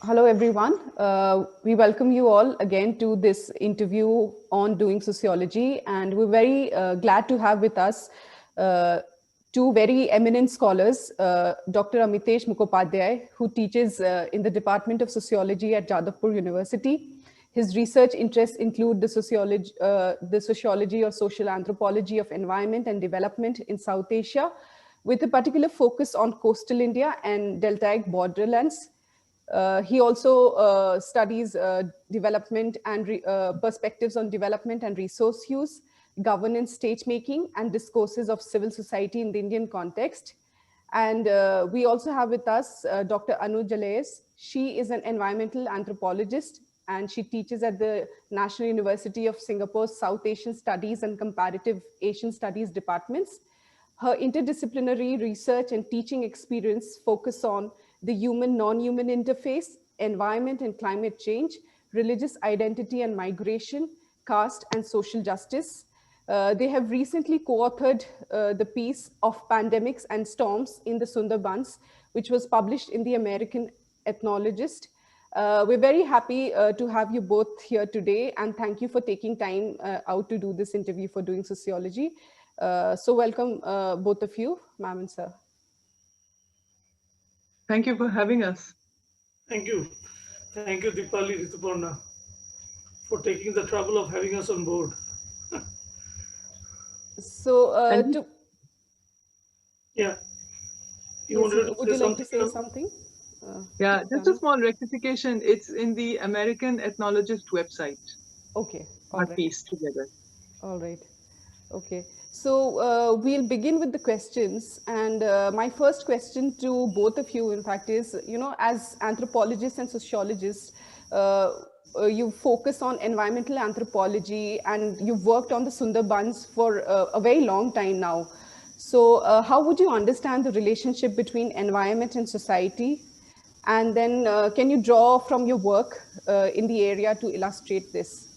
Hello, everyone. We welcome you all again to this interview on doing sociology. And we're very glad to have with us two very eminent scholars, Dr. Amitaj Mukhopadhyay, who teaches in the Department of Sociology at Jadavpur University. His research interests include the sociology or social anthropology of environment and development in South Asia, with a particular focus on coastal India and deltaic borderlands. He also studies development and perspectives on development and resource use, governance, state making, and discourses of civil society in the Indian context. And we also have with us Dr. Annu Jalais. She is an environmental anthropologist and she teaches at the National University of Singapore's South Asian Studies and Comparative Asian Studies departments. Her interdisciplinary research and teaching experience focus on the human-non-human interface, environment and climate change, religious identity and migration, caste and social justice. They have recently co-authored the piece of Pandemics and Storms in the Sundarbans, which was published in the American Ethnologist. We're very happy to have you both here today, and thank you for taking time out to do this interview for doing sociology. So welcome both of you, ma'am and sir. Thank you for having us. Thank you. Thank you, Deepali, Rituparna, for taking the trouble of having us on board. So, yeah. Would you like to say something? Yeah, just a small rectification. It's in the American Ethnologist website. Okay. Our piece together. All right. Okay. So we'll begin with the questions. And my first question to both of you, in fact, is, as anthropologists and sociologists, you focus on environmental anthropology and you've worked on the Sundarbans for a very long time now. So how would you understand the relationship between environment and society? And then can you draw from your work in the area to illustrate this?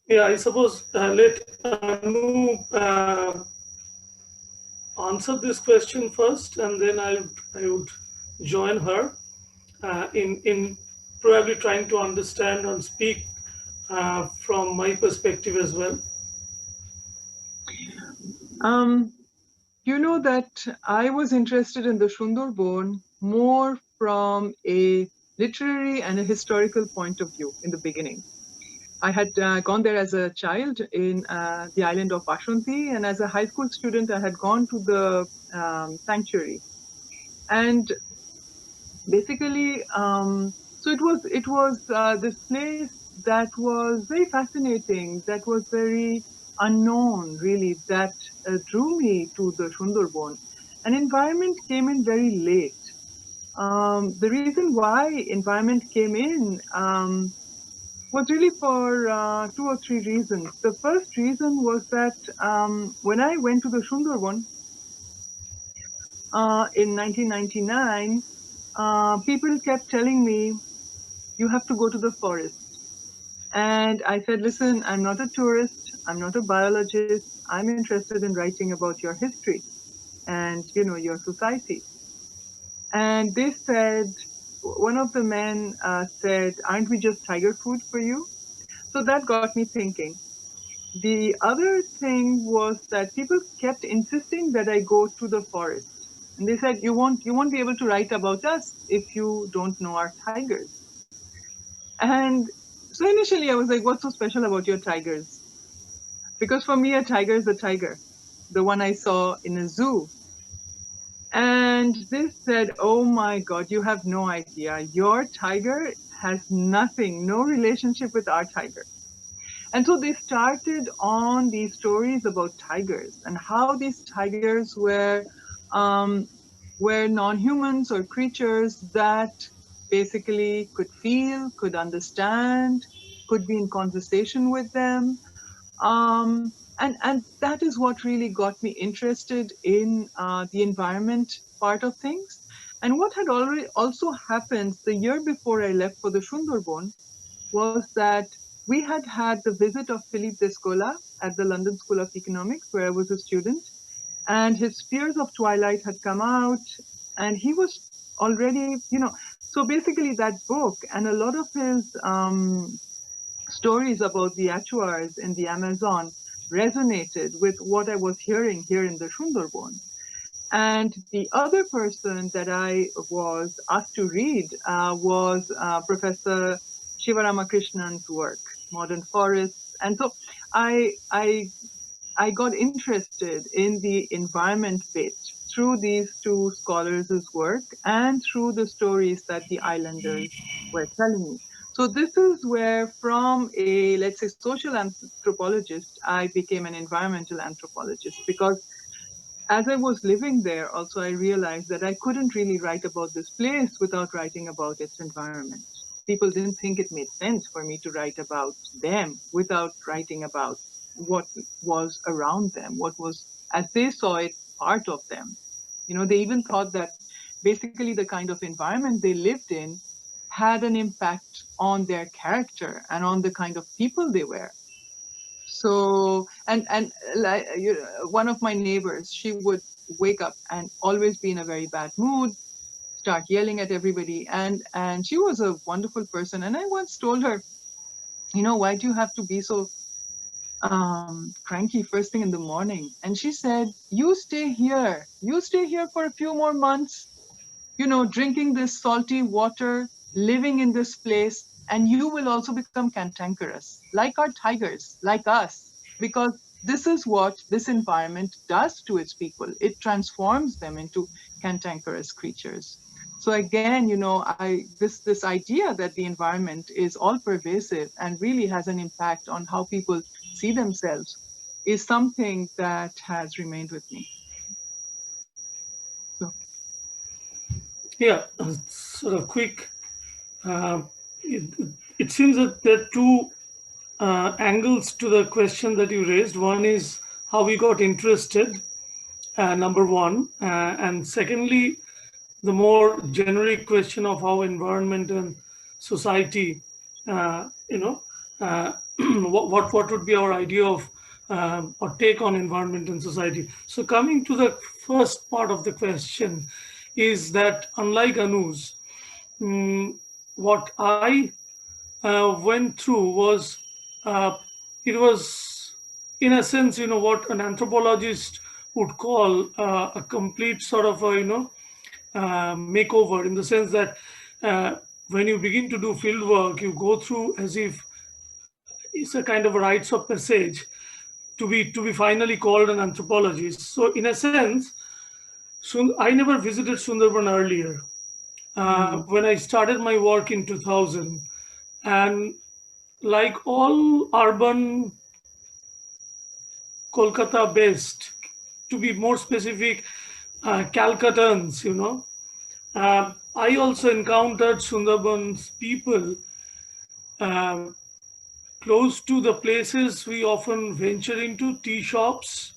Yeah, I suppose let Anu answer this question first, and then I would join her in probably trying to understand and speak from my perspective as well. You know that I was interested in the Sundarban more from a literary and a historical point of view in the beginning. I had gone there as a child in the island of Ashanti, and as a high school student, I had gone to the sanctuary. And basically, so it was this place that was very fascinating, that was very unknown, really, that drew me to the Sundarban. And environment came in very late. The reason why environment came in was really for 2 or 3 reasons. The first reason was that when I went to the Sundarban in 1999, people kept telling me, you have to go to the forest. And I said, listen, I'm not a tourist, I'm not a biologist, I'm interested in writing about your history and, your society. And they said, one of the men said, aren't we just tiger food for you? So that got me thinking. The other thing was that people kept insisting that I go to the forest. And they said, you won't be able to write about us if you don't know our tigers. And so initially I was like, what's so special about your tigers? Because for me, a tiger is a tiger, the one I saw in a zoo. And they said, oh my God, you have no idea. Your tiger has nothing, no relationship with our tiger. And so they started on these stories about tigers and how these tigers were non-humans or creatures that basically could feel, could understand, could be in conversation with them. And that is what really got me interested in the environment part of things. And what had already also happened the year before I left for the Sundarban was that we had the visit of Philippe Descola at the London School of Economics, where I was a student, and his Fears of Twilight had come out, and he was already, so basically that book and a lot of his stories about the Achuars in the Amazon resonated with what I was hearing here in the Sundarbans. And the other person that I was asked to read was Professor Shivaramakrishna's work, Modern Forests. And so I got interested in the environment bit through these two scholars' work and through the stories that the islanders were telling me. So this is where from a, let's say, social anthropologist, I became an environmental anthropologist because as I was living there, also I realized that I couldn't really write about this place without writing about its environment. People didn't think it made sense for me to write about them without writing about what was around them, what was, as they saw it, part of them. They even thought that basically the kind of environment they lived in had an impact on their character and on the kind of people they were. So, and like one of my neighbors, she would wake up and always be in a very bad mood, start yelling at everybody, and she was a wonderful person. And I once told her, why do you have to be so cranky first thing in the morning? And she said, you stay here for a few more months, drinking this salty water, living in this place, and you will also become cantankerous, like our tigers, like us, because this is what this environment does to its people. It transforms them into cantankerous creatures. So again, this idea that the environment is all pervasive and really has an impact on how people see themselves is something that has remained with me. So Yeah, sort of quick. Uh, it, it seems that there are two angles to the question that you raised. One is how we got interested, number one, and secondly, the more generic question of how environment and society, you know, what would be our idea of or take on environment and society. So coming to the first part of the question is that unlike Anu's, what I went through was uh, it was in a sense what an anthropologist would call a complete sort of a makeover, in the sense that when you begin to do field work, you go through as if it's a kind of a rites of passage to be finally called an anthropologist. So in a sense, I never visited Sundarban earlier. When I started my work in 2000, and like all urban Kolkata based, to be more specific, Calcuttans, I also encountered Sundarbans people uh, close to the places we often venture into, tea shops,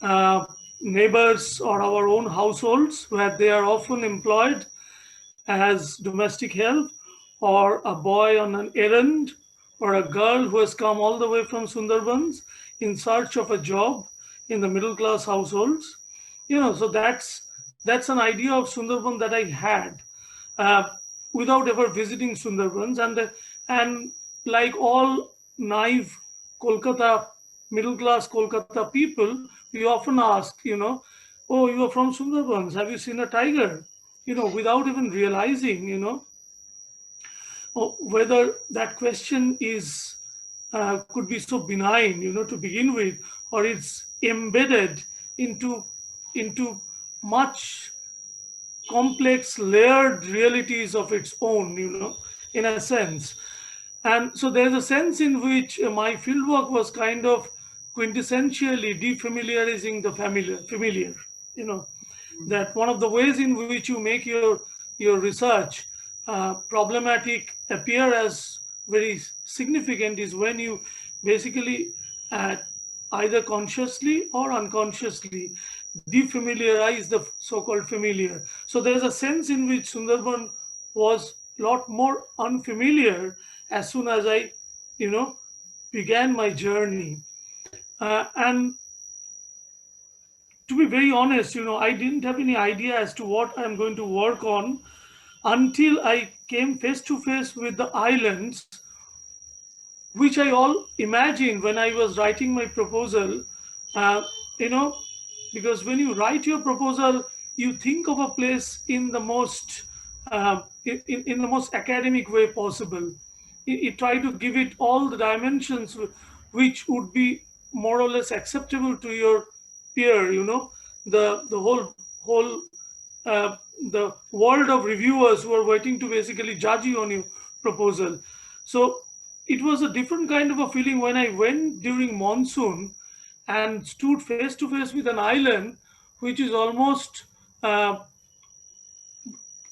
uh, neighbors, or our own households, where they are often employed as domestic help, or a boy on an errand, or a girl who has come all the way from Sundarbans in search of a job in the middle class households. So that's an idea of Sundarban that I had uh, without ever visiting Sundarbans. And like all naive Kolkata, middle class Kolkata people, we often ask, oh, you are from Sundarbans, have you seen a tiger? Without even realizing, whether that question is could be so benign, to begin with, or it's embedded into much complex, layered realities of its own, in a sense. And so there's a sense in which my fieldwork was kind of quintessentially defamiliarizing the familiar, you know, that one of the ways in which you make your research problematic appear as very significant is when you basically uh, either consciously or unconsciously defamiliarize the so-called familiar. So there's a sense in which Sundarban was a lot more unfamiliar as soon as I, began my journey. And to be very honest, I didn't have any idea as to what I'm going to work on until I came face to face with the islands, which I all imagined when I was writing my proposal. Uh, you know, because when you write your proposal, you think of a place in the most in the most academic way possible. You try to give it all the dimensions which would be more or less acceptable to your peer. The whole uh, the world of reviewers who are waiting to basically judge you on your proposal. So it was a different kind of a feeling when I went during monsoon and stood face to face with an island which is almost uh,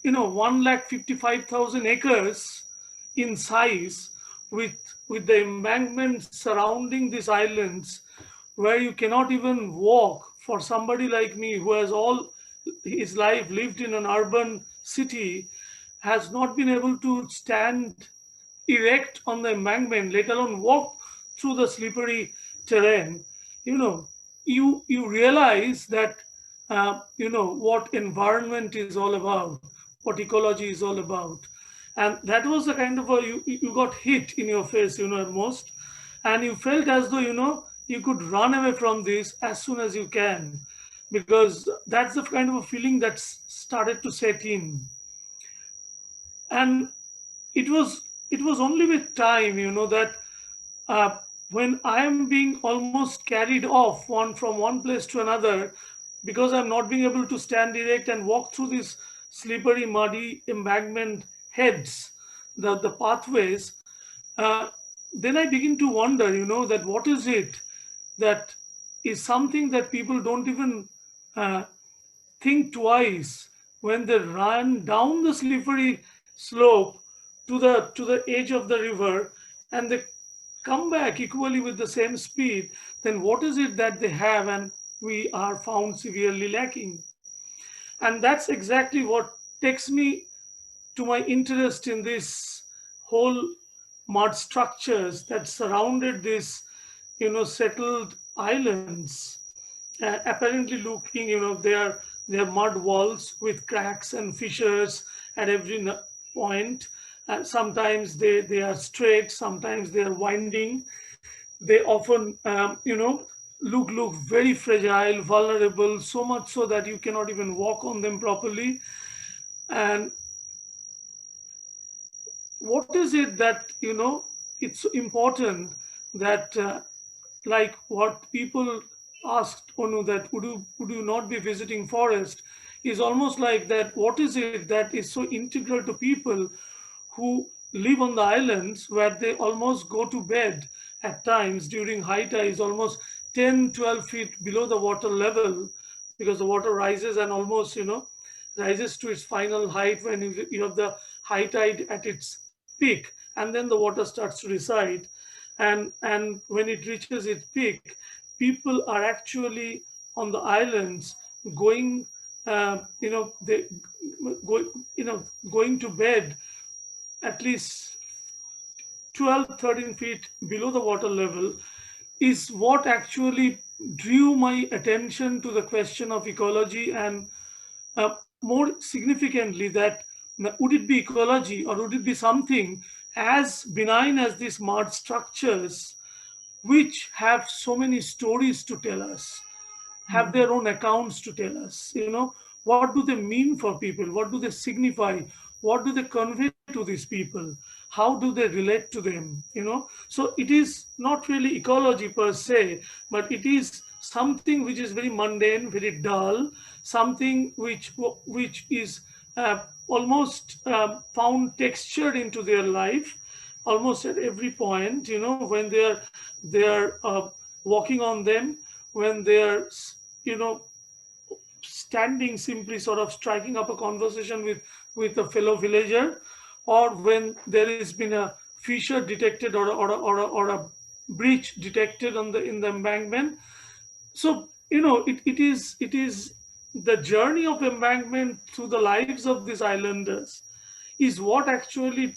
1,55,000 acres in size, with the embankments surrounding these islands, where you cannot even walk. For somebody like me who has all his life lived in an urban city, has not been able to stand erect on the embankment, let alone walk through the slippery terrain. you know you realize that what environment is all about, what ecology is all about. And that was the kind of a, you got hit in your face, most. And you felt as though you could run away from this as soon as you can, because that's the kind of a feeling that's started to set in. And it was only with time, that uh, when I am being almost carried off from one place to another, because I'm not being able to stand erect and walk through these slippery, muddy embankment heads, the pathways, uh, then I begin to wonder, that what is it that is something that people don't even uh, think twice when they run down the slippery slope to the edge of the river, and they come back equally with the same speed. Then what is it that they have and we are found severely lacking? And that's exactly what takes me to my interest in this whole mud structures that surrounded this settled islands. Apparently looking, they are mud walls with cracks and fissures at every point. Sometimes they are straight, sometimes they are winding. They often look very fragile, vulnerable, so much so that you cannot even walk on them properly. And what is it that it's important that like what people asked Onu, that would you not be visiting forest, is almost like that. What is it that is so integral to people who live on the islands, where they almost go to bed at times during high tides almost 10-12 feet below the water level, because the water rises and almost rises to its final height when you have the high tide at its peak, and then the water starts to recede. And when it reaches its peak, people are actually on the islands going they go, going to bed at least 12-13 feet below the water level, is what actually drew my attention to the question of ecology. And more significantly, that would it be ecology, or would it be something as benign as these mud structures, which have so many stories to tell us, have their own accounts to tell us? What do they mean for people? What do they signify? What do they convey to these people? How do they relate to them? So it is not really ecology per se, but it is something which is very mundane, very dull, something which is almost found textured into their life almost at every point, when they are walking on them, when they're you know standing, simply sort of striking up a conversation with a fellow villager, or when there has been a fissure detected, or a breach detected in the embankment. So it is the journey of embankment through the lives of these islanders is what actually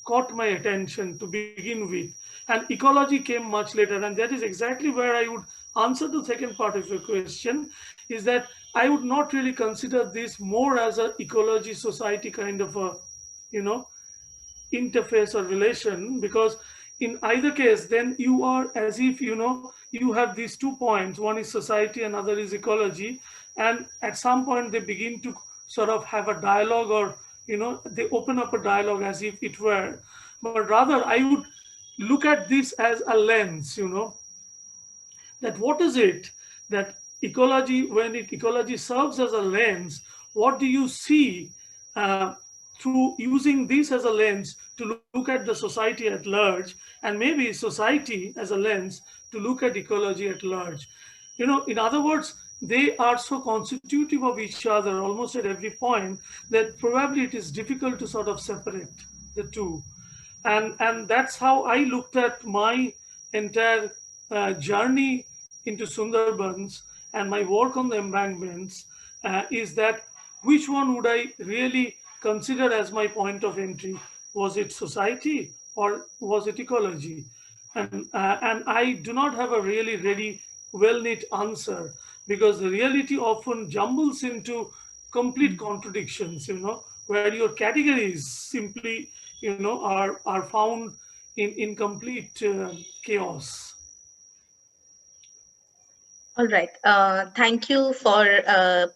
caught my attention to begin with. And ecology came much later, and that is exactly where I would answer to the second part of your question is that I would not really consider this more as an ecology society kind of a, you know, interface or relation, because in either case then you are as if, you know, you have these 2 points, one is society, another is ecology, and at some point they begin to sort of have a dialogue, or, you know, they open up a dialogue as if it were. But rather I would look at this as a lens, you know, that what is it that ecology, when ecology serves as a lens, what do you see through using this as a lens to look at the society at large, and maybe society as a lens to look at ecology at large. You know, in other words, they are so constitutive of each other almost at every point that probably it is difficult to sort of separate the two. And that's how I looked at my entire journey into Sundarbans and my work on the embankments, is that which one would I really consider as my point of entry? Was it society or was it ecology? And I do not have a really ready, well knit answer, because the reality often jumbles into complete contradictions, you know, where your categories simply, you know, are found in complete chaos. All right. Thank you for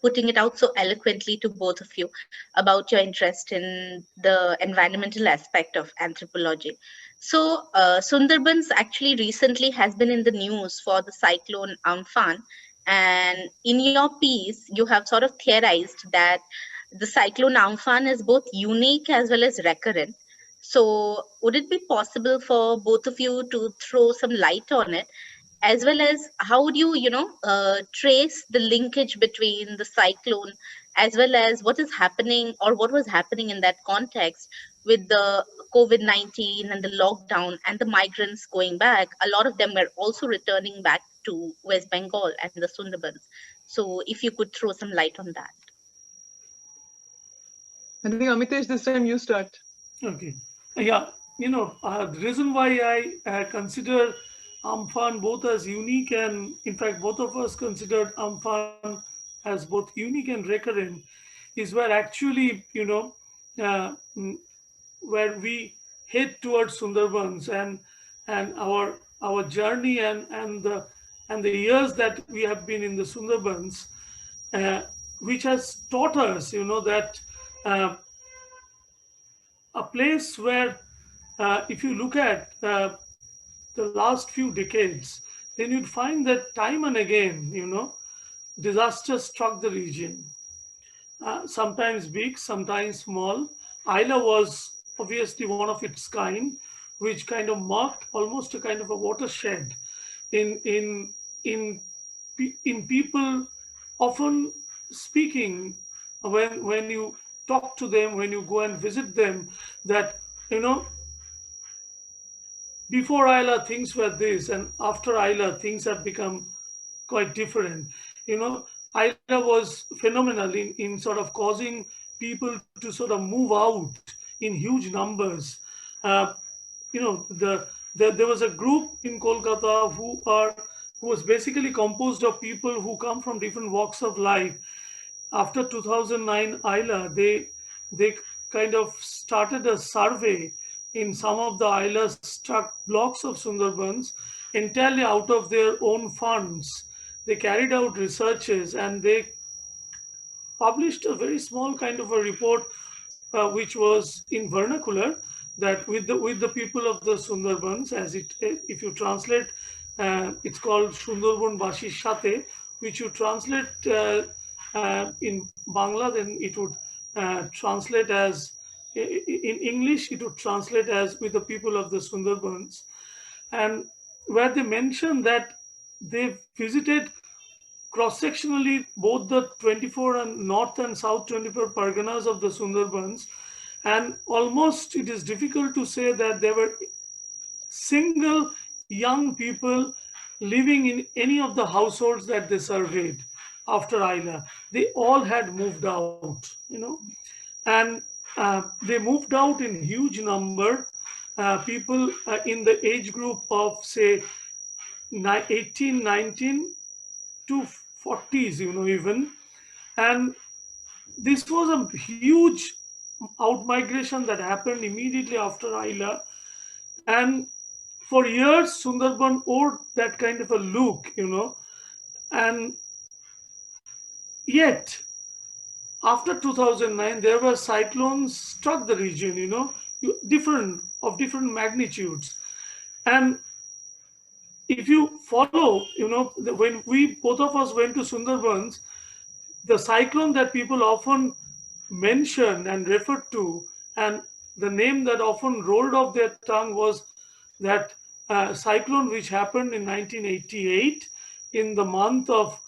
putting it out so eloquently to both of you about your interest in the environmental aspect of anthropology. So, Sundarbans actually recently has been in the news for the cyclone Amphan. And in your piece, you have sort of theorized that the cyclone Amphan is both unique as well as recurrent. So, would it be possible for both of you to throw some light on it, as well as how would you, trace the linkage between the cyclone as well as what is happening or what was happening in that context with the COVID-19 and the lockdown and the migrants going back? A lot of them were also returning back to West Bengal and the Sundarbans. So if you could throw some light on that. I think Amitesh, this time you start. Okay. Yeah, you know, the reason why I consider Amphan both as unique, and in fact, both of us considered Amphan as both unique and recurrent, is where actually, you know, uh, mm, where we head towards Sundarbans, and our journey, and the years that we have been in the Sundarbans, uh, which has taught us, you know, that uh, a place where, if you look at the last few decades, then you'd find that time and again, you know, disaster struck the region. Sometimes big, sometimes small. Isla was obviously one of its kind, which kind of marked almost a kind of a watershed in in in in people often speaking, when you talk to them, when you go and visit them, that, you know, before Isla things were this, and after Isla things have become quite different. You know, Isla was phenomenal in sort of causing people to sort of move out in huge numbers. Uh, you know, there was a group in Kolkata who was basically composed of people who come from different walks of life. After 2009 Isla, they kind of started a survey in some of the Isla struck blocks of Sundarbans entirely out of their own funds. They carried out researches and they published a very small kind of a report, which was in vernacular, that with the people of the Sundarbans, as it, if you translate, it's called Sundarban Bashi Shate, which you translate in Bangla, then it would translate as, in English, it would translate as with the people of the Sundarbans, and where they mention that they visited cross-sectionally both the 24 and north and south 24 parganas of the Sundarbans, and almost it is difficult to say that there were single young people living in any of the households that they surveyed after Isla. They all had moved out, you know, and they moved out in huge number. People in the age group of, say, 18, 19 to 40s, even. And this was a huge outmigration that happened immediately after Aila. And for years, Sundarban owed that kind of a look, and yet after 2009, there were cyclones struck the region, different magnitudes. And if you follow, when we both of us went to Sundarbans, the cyclone that people often mention and refer to, and the name that often rolled off their tongue was that cyclone which happened in 1988 in the month of,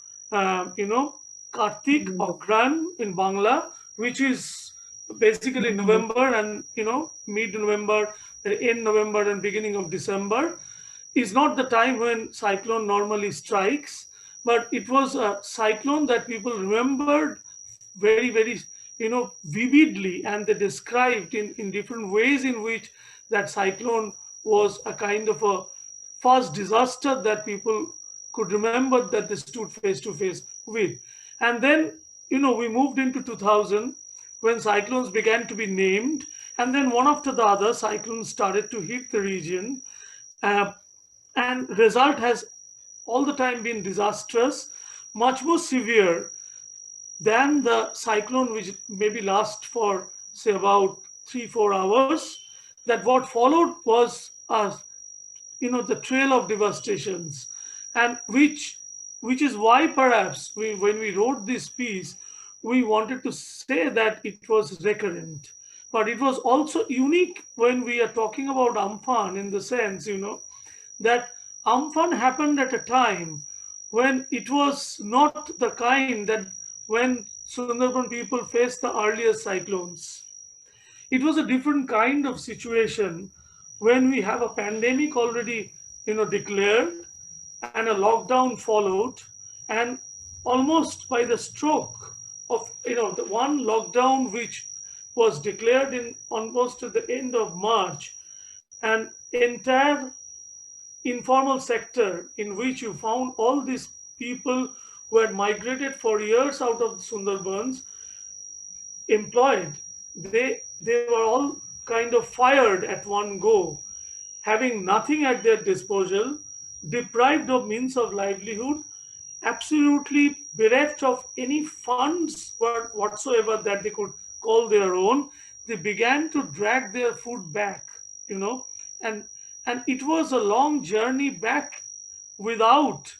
Kartik or Gran in Bangla, which is basically November and, mid-November, end November and beginning of December, is not the time when cyclone normally strikes, but it was a cyclone that people remembered very, very, vividly, and they described in different ways in which that cyclone was a kind of a first disaster that people could remember that they stood face to face with. And then, we moved into 2000 when cyclones began to be named, and then one after the other, cyclones started to hit the region. Uh, and result has all the time been disastrous, much more severe than the cyclone, which maybe last for say about 3-4 hours. That what followed was the trail of devastations, and which is why perhaps when we wrote this piece, we wanted to say that it was recurrent, but it was also unique when we are talking about Amphan, in the sense, that Amphan happened at a time when it was not the kind that when Sundarban people faced the earlier cyclones. It was a different kind of situation when we have a pandemic already, declared, and a lockdown followed, and almost by the stroke of, the one lockdown which was declared in almost at the end of March, and entire informal sector in which you found all these people who had migrated for years out of the Sundarbans employed. They were all kind of fired at one go, having nothing at their disposal, deprived of means of livelihood, absolutely bereft of any funds whatsoever that they could call their own. They began to drag their food back, and it was a long journey back without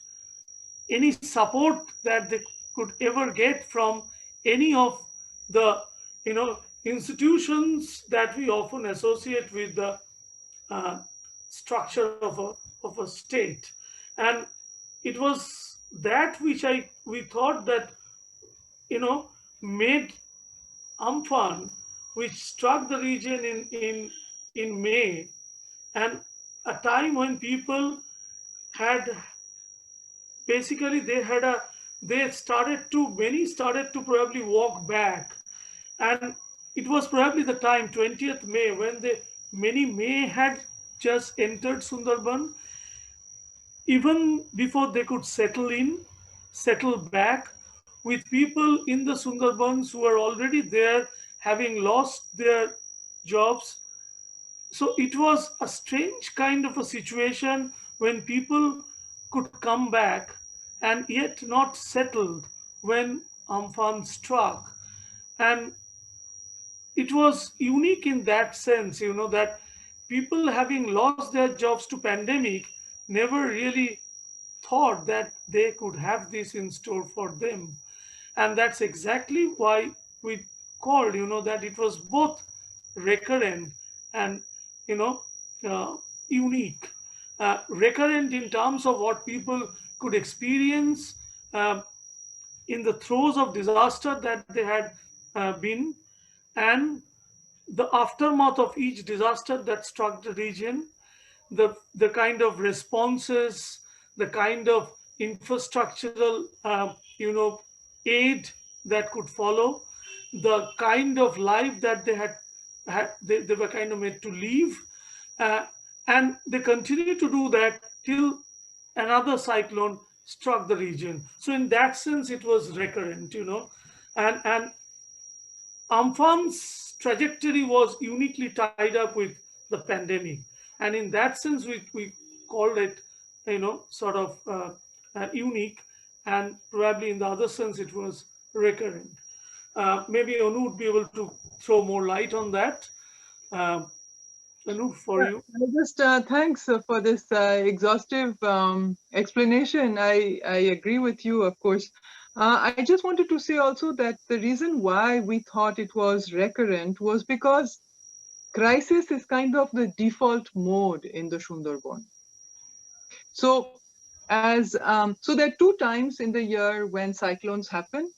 any support that they could ever get from any of the, institutions that we often associate with the uh, structure of a state. And it was that which we thought that, made Amphan, which struck the region in May, and a time when people had basically many started to probably walk back. And it was probably the time 20th May when many may had just entered Sundarban, even before they could settle back, with people in the Sundarbans who were already there having lost their jobs. So it was a strange kind of a situation when people could come back and yet not settled when Amphan struck. And it was unique in that sense, that people having lost their jobs to pandemic never really thought that they could have this in store for them. And that's exactly why we called, that it was both recurrent and, you know, unique. Recurrent in terms of what people could experience uh, in the throes of disaster that they had been, and the aftermath of each disaster that struck the region, the kind of responses, the kind of infrastructural, aid that could follow, the kind of life that they were kind of made to live, uh, and they continue to do that till another cyclone struck the region. So in that sense, it was recurrent, and Amphan's trajectory was uniquely tied up with the pandemic, and in that sense, we called it, sort of unique, and probably in the other sense, it was recurrent. Maybe Anu would be able to throw more light on that. Uh, Anu, for Yeah, you. I just thanks for this exhaustive explanation. I agree with you, of course. I just wanted to say also that the reason why we thought it was recurrent was because crisis is kind of the default mode in the Sundarban. So so there are two times in the year when cyclones happen.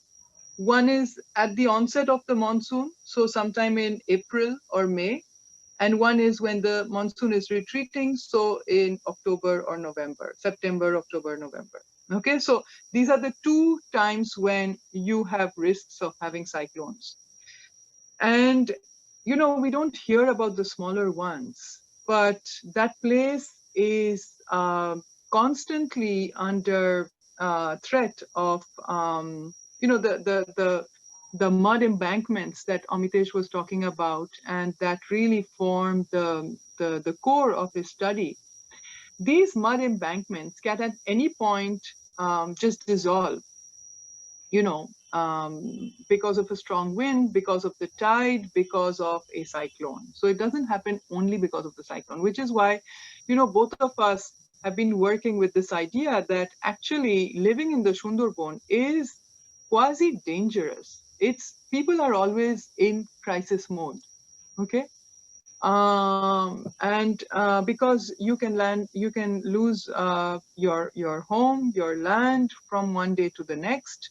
One is at the onset of the monsoon, so sometime in April or May, and one is when the monsoon is retreating, so in October or November, September, October, November. Okay, so these are the two times when you have risks of having cyclones. And, we don't hear about the smaller ones, but that place is constantly under threat of, the mud embankments that Amitaj was talking about, and that really formed the core of his study. These mud embankments can at any point just dissolve, because of a strong wind, because of the tide, because of a cyclone. So it doesn't happen only because of the cyclone, which is why, both of us have been working with this idea that actually living in the Sundarban is quasi dangerous. People are always in crisis mode. Okay. And because you can lose your home, your land from one day to the next.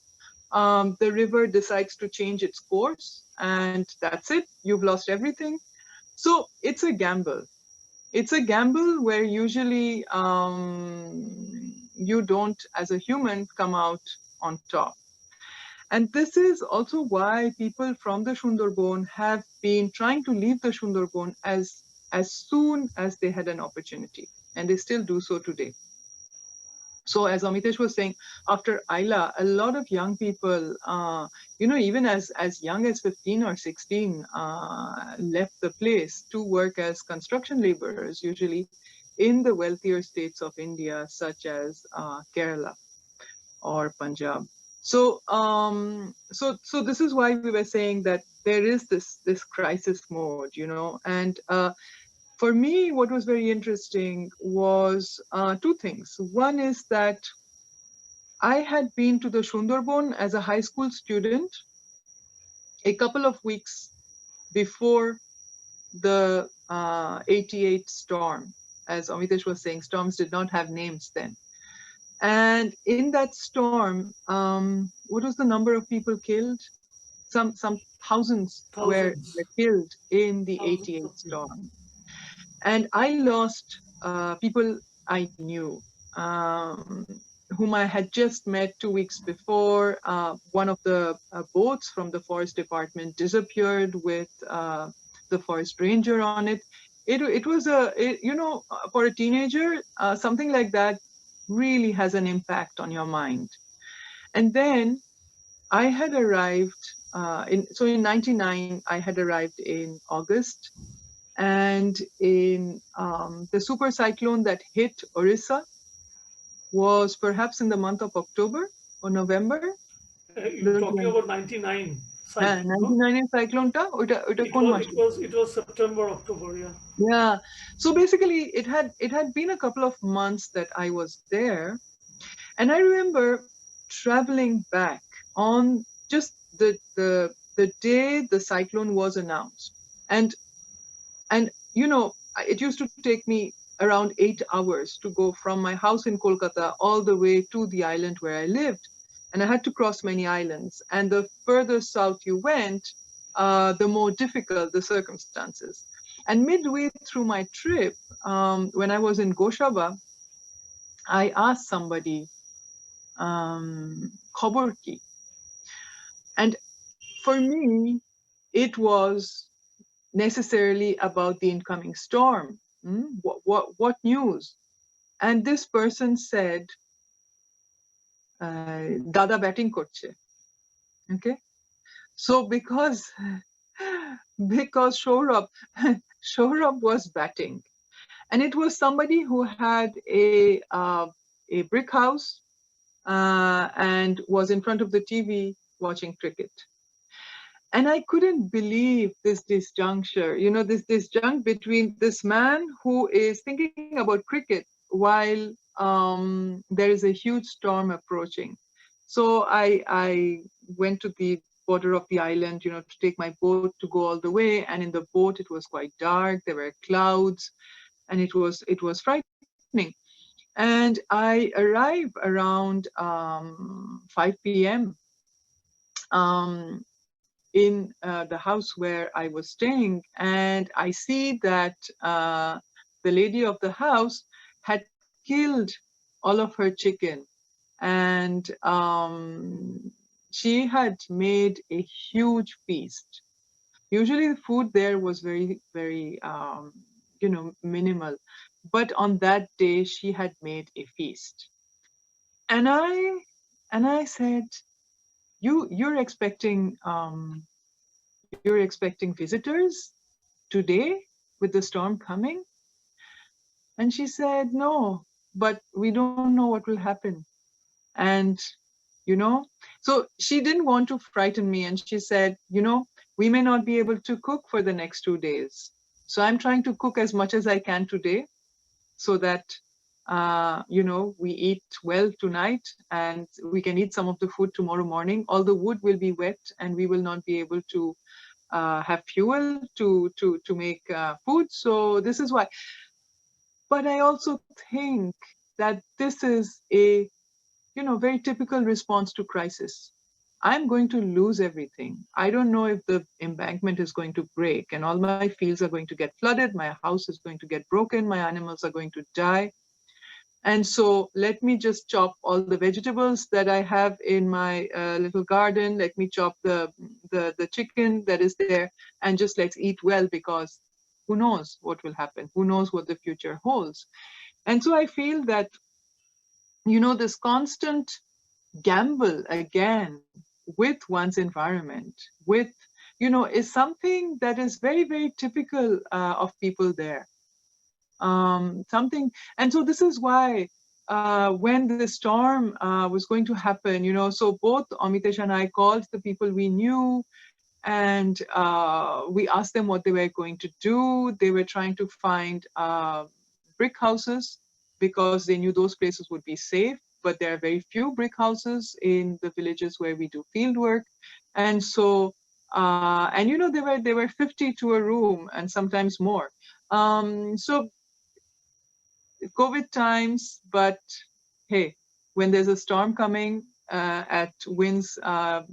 The river decides to change its course, and that's it. You've lost everything. So it's a gamble. It's a gamble where usually you don't, as a human, come out on top. And this is also why people from the Sundarban have been trying to leave the Sundarban as soon as they had an opportunity, and they still do so today. So as Amitaj was saying, after Ayla, a lot of young people, even as young as 15 or 16, left the place to work as construction laborers, usually in the wealthier states of India, such as Kerala or Punjab. So, so this is why we were saying that there is this crisis mode, and for me, what was very interesting was two things. One is that I had been to the Sundarban as a high school student a couple of weeks before the 88 storm. As Amitaj was saying, storms did not have names then. And in that storm, what was the number of people killed? Some thousands were killed in the 88 storm. And I lost people I knew, whom I had just met 2 weeks before. One of the boats from the forest department disappeared with the forest ranger on it. It was for a teenager, something like that really has an impact on your mind. And then I had arrived, in 99, I had arrived in August. And in the super cyclone that hit Orissa was perhaps in the month of October or November. You're talking about 99 cyclone, 99 cyclone ta it was September, October, yeah. Yeah. So basically it had been a couple of months that I was there. And I remember traveling back on just the day the cyclone was announced. And it used to take me around 8 hours to go from my house in Kolkata all the way to the island where I lived. And I had to cross many islands. And the further south you went, the more difficult the circumstances. And midway through my trip, when I was in Goshaba, I asked somebody, "Khobor ki?" And for me, it was necessarily about the incoming storm. What news? And this person said, Dada batting korche. Okay. So because Saurabh was batting, and it was somebody who had a brick house and was in front of the TV watching cricket. And I couldn't believe this disjuncture, this disjunct between this man who is thinking about cricket while there is a huge storm approaching. So I went to the border of the island, to take my boat to go all the way. And in the boat, it was quite dark. There were clouds, and it was frightening. And I arrive around 5 p.m. In the house where I was staying, and I see that the lady of the house had killed all of her chicken, and she had made a huge feast. Usually the food there was very, very, minimal. But on that day, she had made a feast. And I said, you're expecting visitors today with the storm coming? And she said, no, but we don't know what will happen. And, so she didn't want to frighten me. And she said, we may not be able to cook for the next 2 days. So I'm trying to cook as much as I can today so that, we eat well tonight and we can eat some of the food tomorrow morning. All the wood will be wet and we will not be able to have fuel to make food. So this is why. But I also think that this is a, very typical response to crisis. I'm going to lose everything. I don't know if the embankment is going to break and all my fields are going to get flooded. My house is going to get broken. My animals are going to die. And so let me just chop all the vegetables that I have in my little garden. Let me chop the chicken that is there, and just let's eat well, because who knows what will happen? Who knows what the future holds? And so I feel that, this constant gamble again with one's environment, is something that is very, very typical of people there. And so this is why when the storm was going to happen, so both Amitaj and I called the people we knew, and we asked them what they were going to do. They were trying to find brick houses because they knew those places would be safe, but there are very few brick houses in the villages where we do field work. And so, they were 50 to a room and sometimes more. So COVID times, but hey, when there's a storm coming at winds of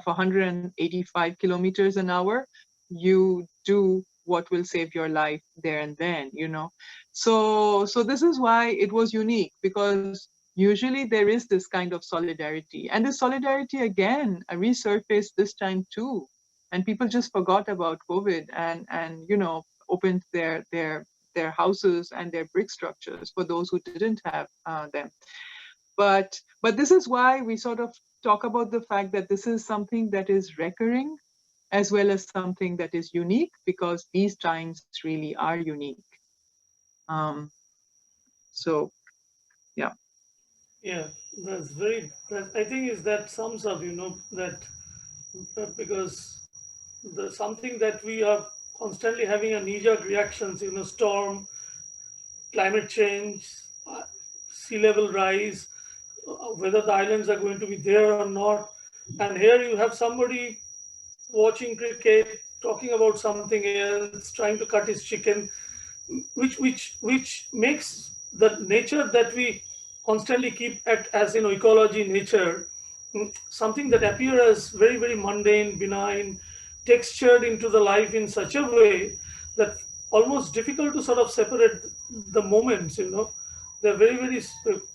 185 kilometers an hour, you do what will save your life there and then, So this is why it was unique, because usually there is this kind of solidarity, and this solidarity again resurfaced this time too, and people just forgot about COVID and opened their houses and their brick structures for those who didn't have them. But this is why we sort of talk about the fact that this is something that is recurring as well as something that is unique, because these times really are unique. So, yeah. Yeah, I think is that sums up, that because something that we are constantly having a knee-jerk reactions, storm, climate change, sea level rise, whether the islands are going to be there or not. And here you have somebody watching cricket, talking about something else, trying to cut his chicken, which makes the nature that we constantly keep as ecology, nature, something that appears as very, very mundane, benign, textured into the life in such a way that almost difficult to sort of separate the moments. They're very, very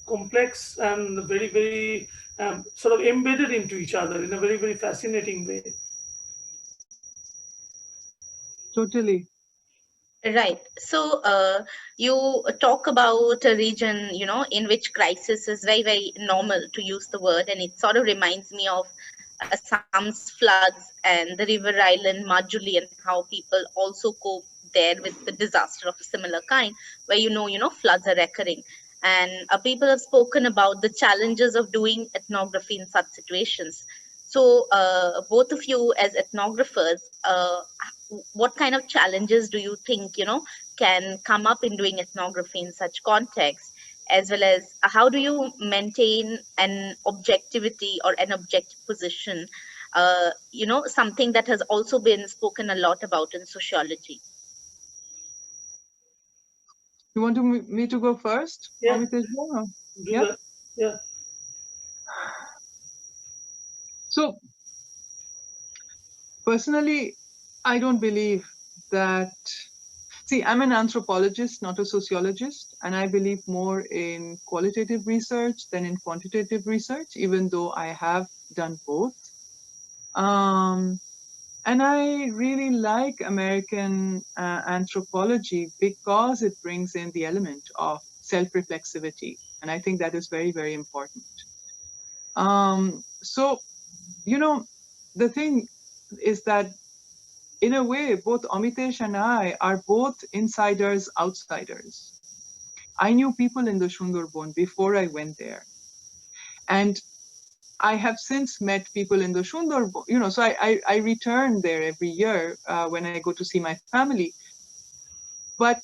complex and very, very sort of embedded into each other in a very, very fascinating way. Totally. Right. So you talk about a region, in which crisis is very, very normal, to use the word, and it sort of reminds me of Assam's floods and the river island Majuli, and how people also cope there with the disaster of a similar kind, where floods are recurring. And people have spoken about the challenges of doing ethnography in such situations. So both of you as ethnographers, what kind of challenges do you think can come up in doing ethnography in such context, as well as how do you maintain an objectivity or an objective position, something that has also been spoken a lot about in sociology. You want me to go first, Yeah, Amitaj? do Yeah. that. Yeah. So personally, I don't believe that. See, I'm an anthropologist, not a sociologist, and I believe more in qualitative research than in quantitative research, even though I have done both. Um, and I really like American anthropology because it brings in the element of self-reflexivity. And I think that is very, very important. So, you know, the thing is that in a way, both Amitesh and I are both insiders, outsiders. I knew people in the Sundarban before I went there. And I have since met people in the Sundarban, so I return there every year when I go to see my family. But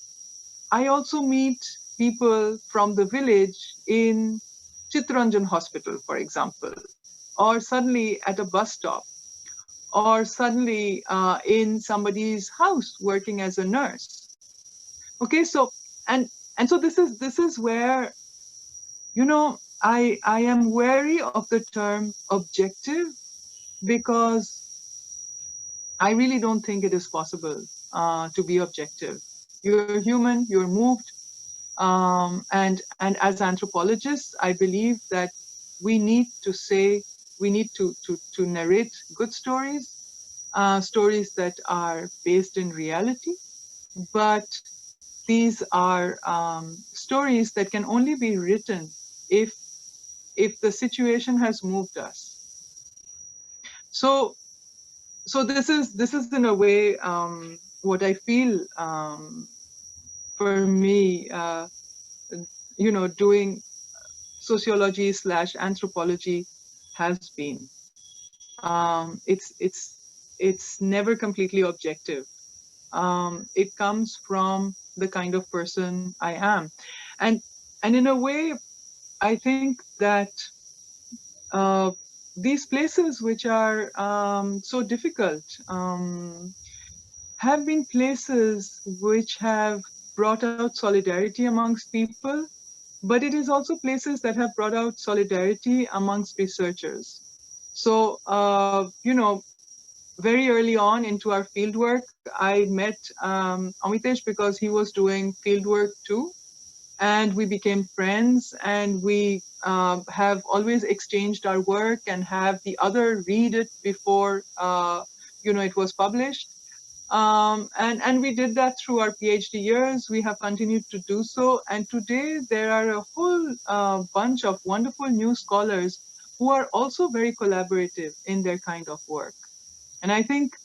I also meet people from the village in Chittaranjan Hospital, for example, or suddenly at a bus stop, or suddenly in somebody's house working as a nurse. Okay, so and so this is where I am wary of the term objective because I really don't think it is possible to be objective. You're human, you're moved, and as anthropologists, I believe that we need to say we need to narrate good stories, stories that are based in reality, but these are stories that can only be written if the situation has moved us. So this is in a way what I feel for me, doing sociology/anthropology has been. It's never completely objective. It comes from the kind of person I am, and in a way, I think that uh, these places which are so difficult have been places which have brought out solidarity amongst people, but it is also places that have brought out solidarity amongst researchers. So, very early on into our fieldwork, I met Amitesh because he was doing fieldwork too. And we became friends, and we have always exchanged our work and have the other read it before it was published. And we did that through our PhD years. We have continued to do so. And today there are a whole bunch of wonderful new scholars who are also very collaborative in their kind of work. And I think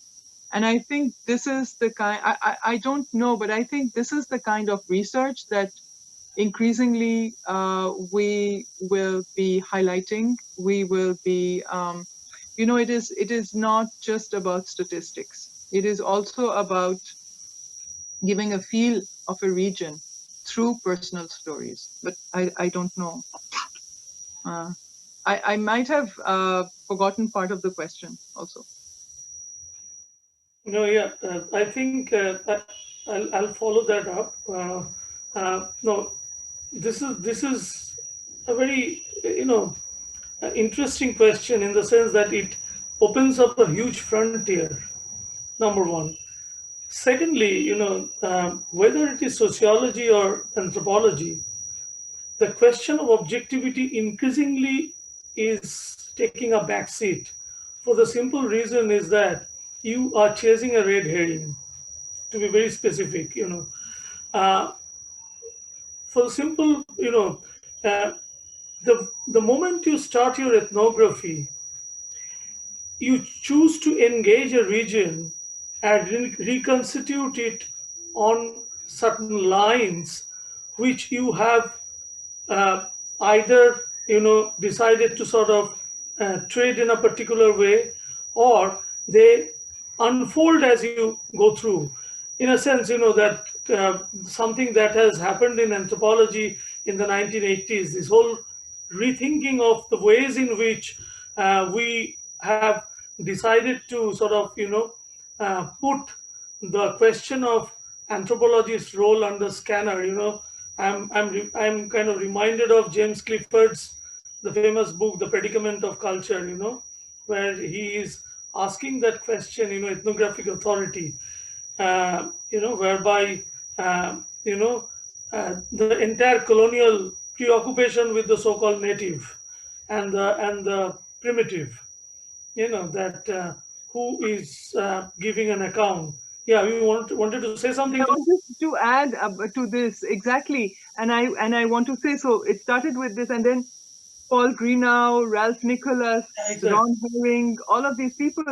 this is the kind, I don't know, but I think this is the kind of research that increasingly we will be highlighting. We will be, it is not just about statistics. It is also about giving a feel of a region through personal stories. But I don't know. I might have forgotten part of the question also. No, yeah, I think I'll follow that up. No, this is a very interesting question in the sense that it opens up a huge frontier. Number one. Secondly, whether it is sociology or anthropology, the question of objectivity increasingly is taking a backseat. For the simple reason is that you are chasing a red herring. to be very specific, uh, for simple, the moment you start your ethnography, you choose to engage a region and reconstitute it on certain lines which you have uh, either decided to sort of trade in a particular way, or they unfold as you go through. In a sense, that something that has happened in anthropology in the 1980s, this whole rethinking of the ways in which we have decided to sort of put the question of anthropologist's role under scanner. I'm kind of reminded of James Clifford's the famous book The Predicament of Culture, where he is asking that question, ethnographic authority, whereby the entire colonial preoccupation with the so-called native and the primitive, that who is giving an account. Yeah, you wanted to say something? I wanted to add to this exactly, and I want to say, so it started with this, and then Paul Greenough, Ralph Nicholas, Exactly. Ron Herring, all of these people,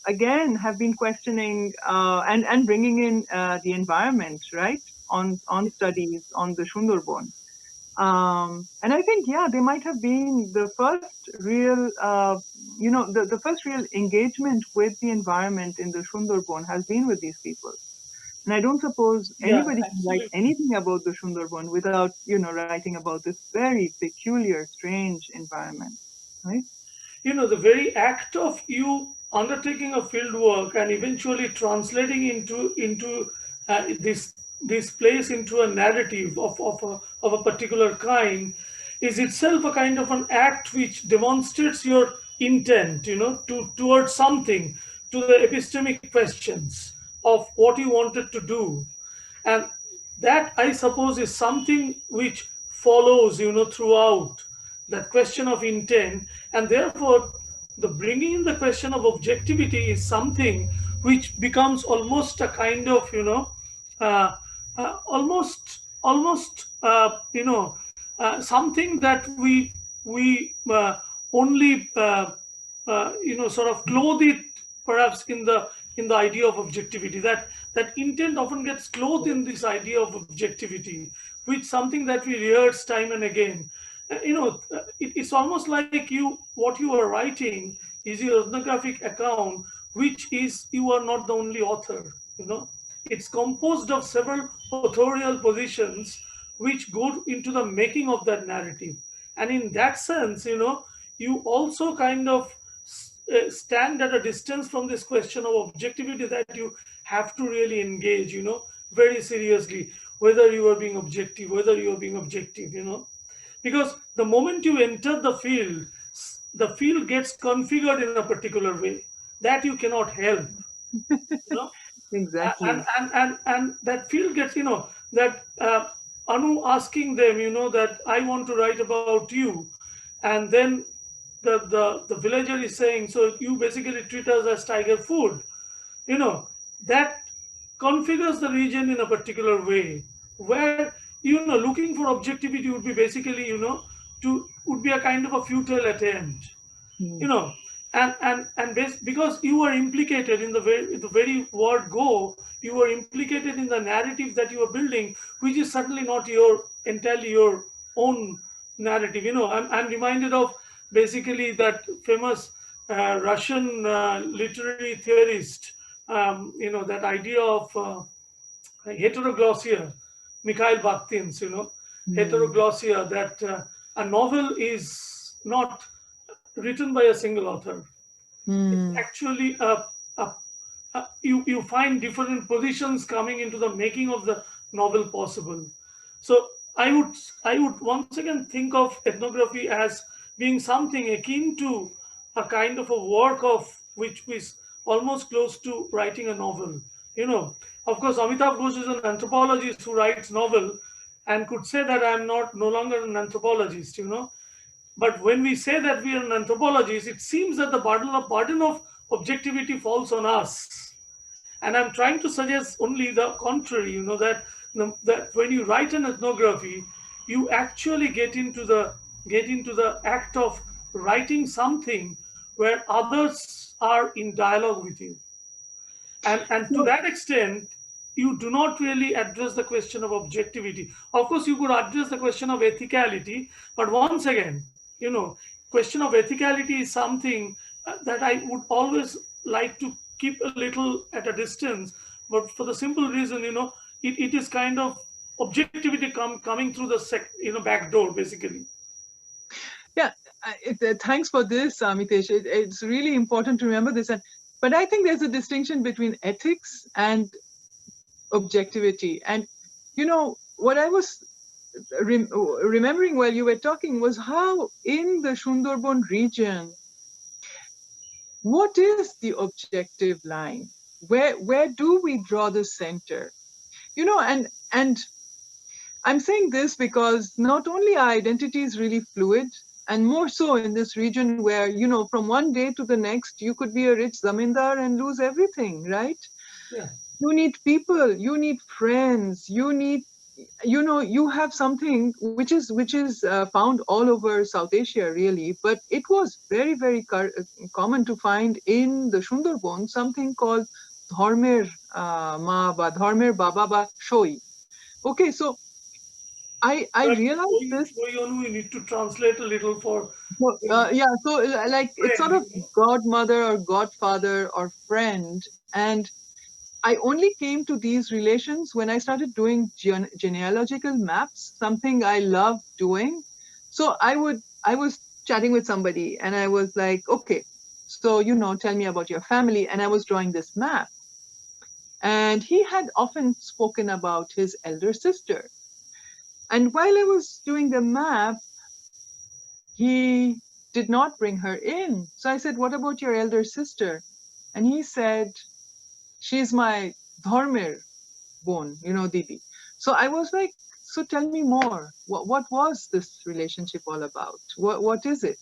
again have been questioning and bringing in the environment, right, on studies on the Sundarban. And I think, yeah, they might have been the first real, the first real engagement with the environment in the Sundarban has been with these people. And I don't suppose Yeah, anybody can write absolutely. anything about the Sundarban without, writing about this very peculiar, strange environment, right? The very act of you undertaking a field work and eventually translating into this place into a narrative of a particular kind is itself a kind of an act which demonstrates your intent, towards something, to the epistemic questions of what you wanted to do. And that, I suppose, is something which follows throughout that question of intent. And therefore the bringing in the question of objectivity is something which becomes almost a kind of uh, something that we only sort of clothe it perhaps in the idea of objectivity. That intent often gets clothed in this idea of objectivity, which something that we rehearse time and again. It's almost like what you are writing is your ethnographic account, which is you are not the only author. It's composed of several authorial positions which go into the making of that narrative. And in that sense, you also kind of stand at a distance from this question of objectivity that you have to really engage, very seriously, whether you are being objective, because the moment you enter the field gets configured in a particular way that you cannot help, you know Exactly. and that field gets, that Anu asking them, that I want to write about you, and then the villager is saying, so you basically treat us as tiger food, you know that configures the region in a particular way, where looking for objectivity would be basically, would be a kind of a futile attempt, Hmm. you know because you are implicated in the very word go, you are implicated in the narrative that you are building, which is certainly not entirely your own narrative. I'm reminded of basically that famous Russian literary theorist, that idea of heteroglossia, Mikhail Bakhtin's, Hmm. heteroglossia, that a novel is not written by a single author. It's Hmm. actually you find different positions coming into the making of the novel possible. So I would once again think of ethnography as being something akin to a kind of a work of which is almost close to writing a novel. Of course, Amitabh Ghosh is an anthropologist who writes novel and could say that I'm not no longer an anthropologist. But when we say that we are an anthropologist, it seems that the burden of objectivity falls on us. And I'm trying to suggest only the contrary, that when you write an ethnography, you actually get into the act of writing something where others are in dialogue with you. And to So, that extent, you do not really address the question of objectivity. Of course, you could address the question of ethicality, but once again, question of ethicality is something that I would always like to keep a little at a distance. But for the simple reason, it is kind of objectivity coming through the back door, basically. yeah, thanks for this, Amitesh. It's really important to remember this. But I think there's a distinction between ethics and objectivity. And, what I was remembering while you were talking was how in the Sundarban region, what is the objective line? Where do we draw the center? And I'm saying this because not only are identities really fluid, and more so in this region where, from one day to the next, you could be a rich zamindar and lose everything, right? Yeah. You need people, you need friends, you have something which is found all over South Asia, really, but it was very, very common to find in the Sundarban something called dharmer ma ba dharmer baba ba shoi. Okay, so I realized this. We need to translate a little for So, yeah, so like it's sort friend. of godmother or godfather or friend. And I only came to these relations when I started doing genealogical maps, something I love doing. So I was chatting with somebody and I was like, okay, so, tell me about your family. And I was drawing this map. And he had often spoken about his elder sister. And while I was doing the map, he did not bring her in. So I said, what about your elder sister? And he said, she's my dharmir bon, Didi. So I was like, so tell me more. What was this relationship all about? What is it?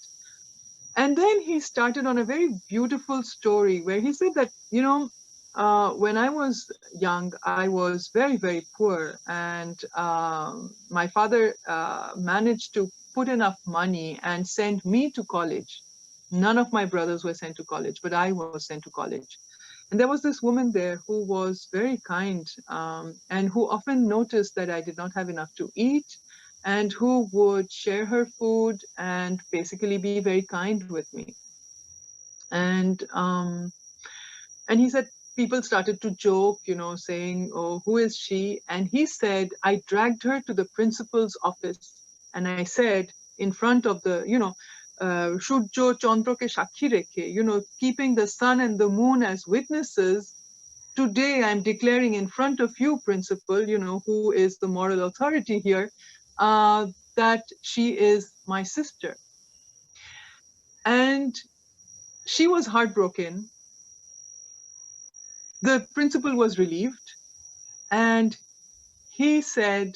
And then he started on a very beautiful story where he said that, when I was young, I was very, very poor. And my father managed to put enough money and send me to college. None of my brothers were sent to college, but I was sent to college. And there was this woman there who was very kind, and who often noticed that I did not have enough to eat, and who would share her food and basically be very kind with me. And and he said people started to joke, saying, "Oh, who is she?" And he said, "I dragged her to the principal's office, and I said in front of the, Shurjo Chandra ke Shakhi rekhe, keeping the sun and the moon as witnesses. Today, I'm declaring in front of you, principal, who is the moral authority here, that she is my sister." And she was heartbroken. The principal was relieved, and he said,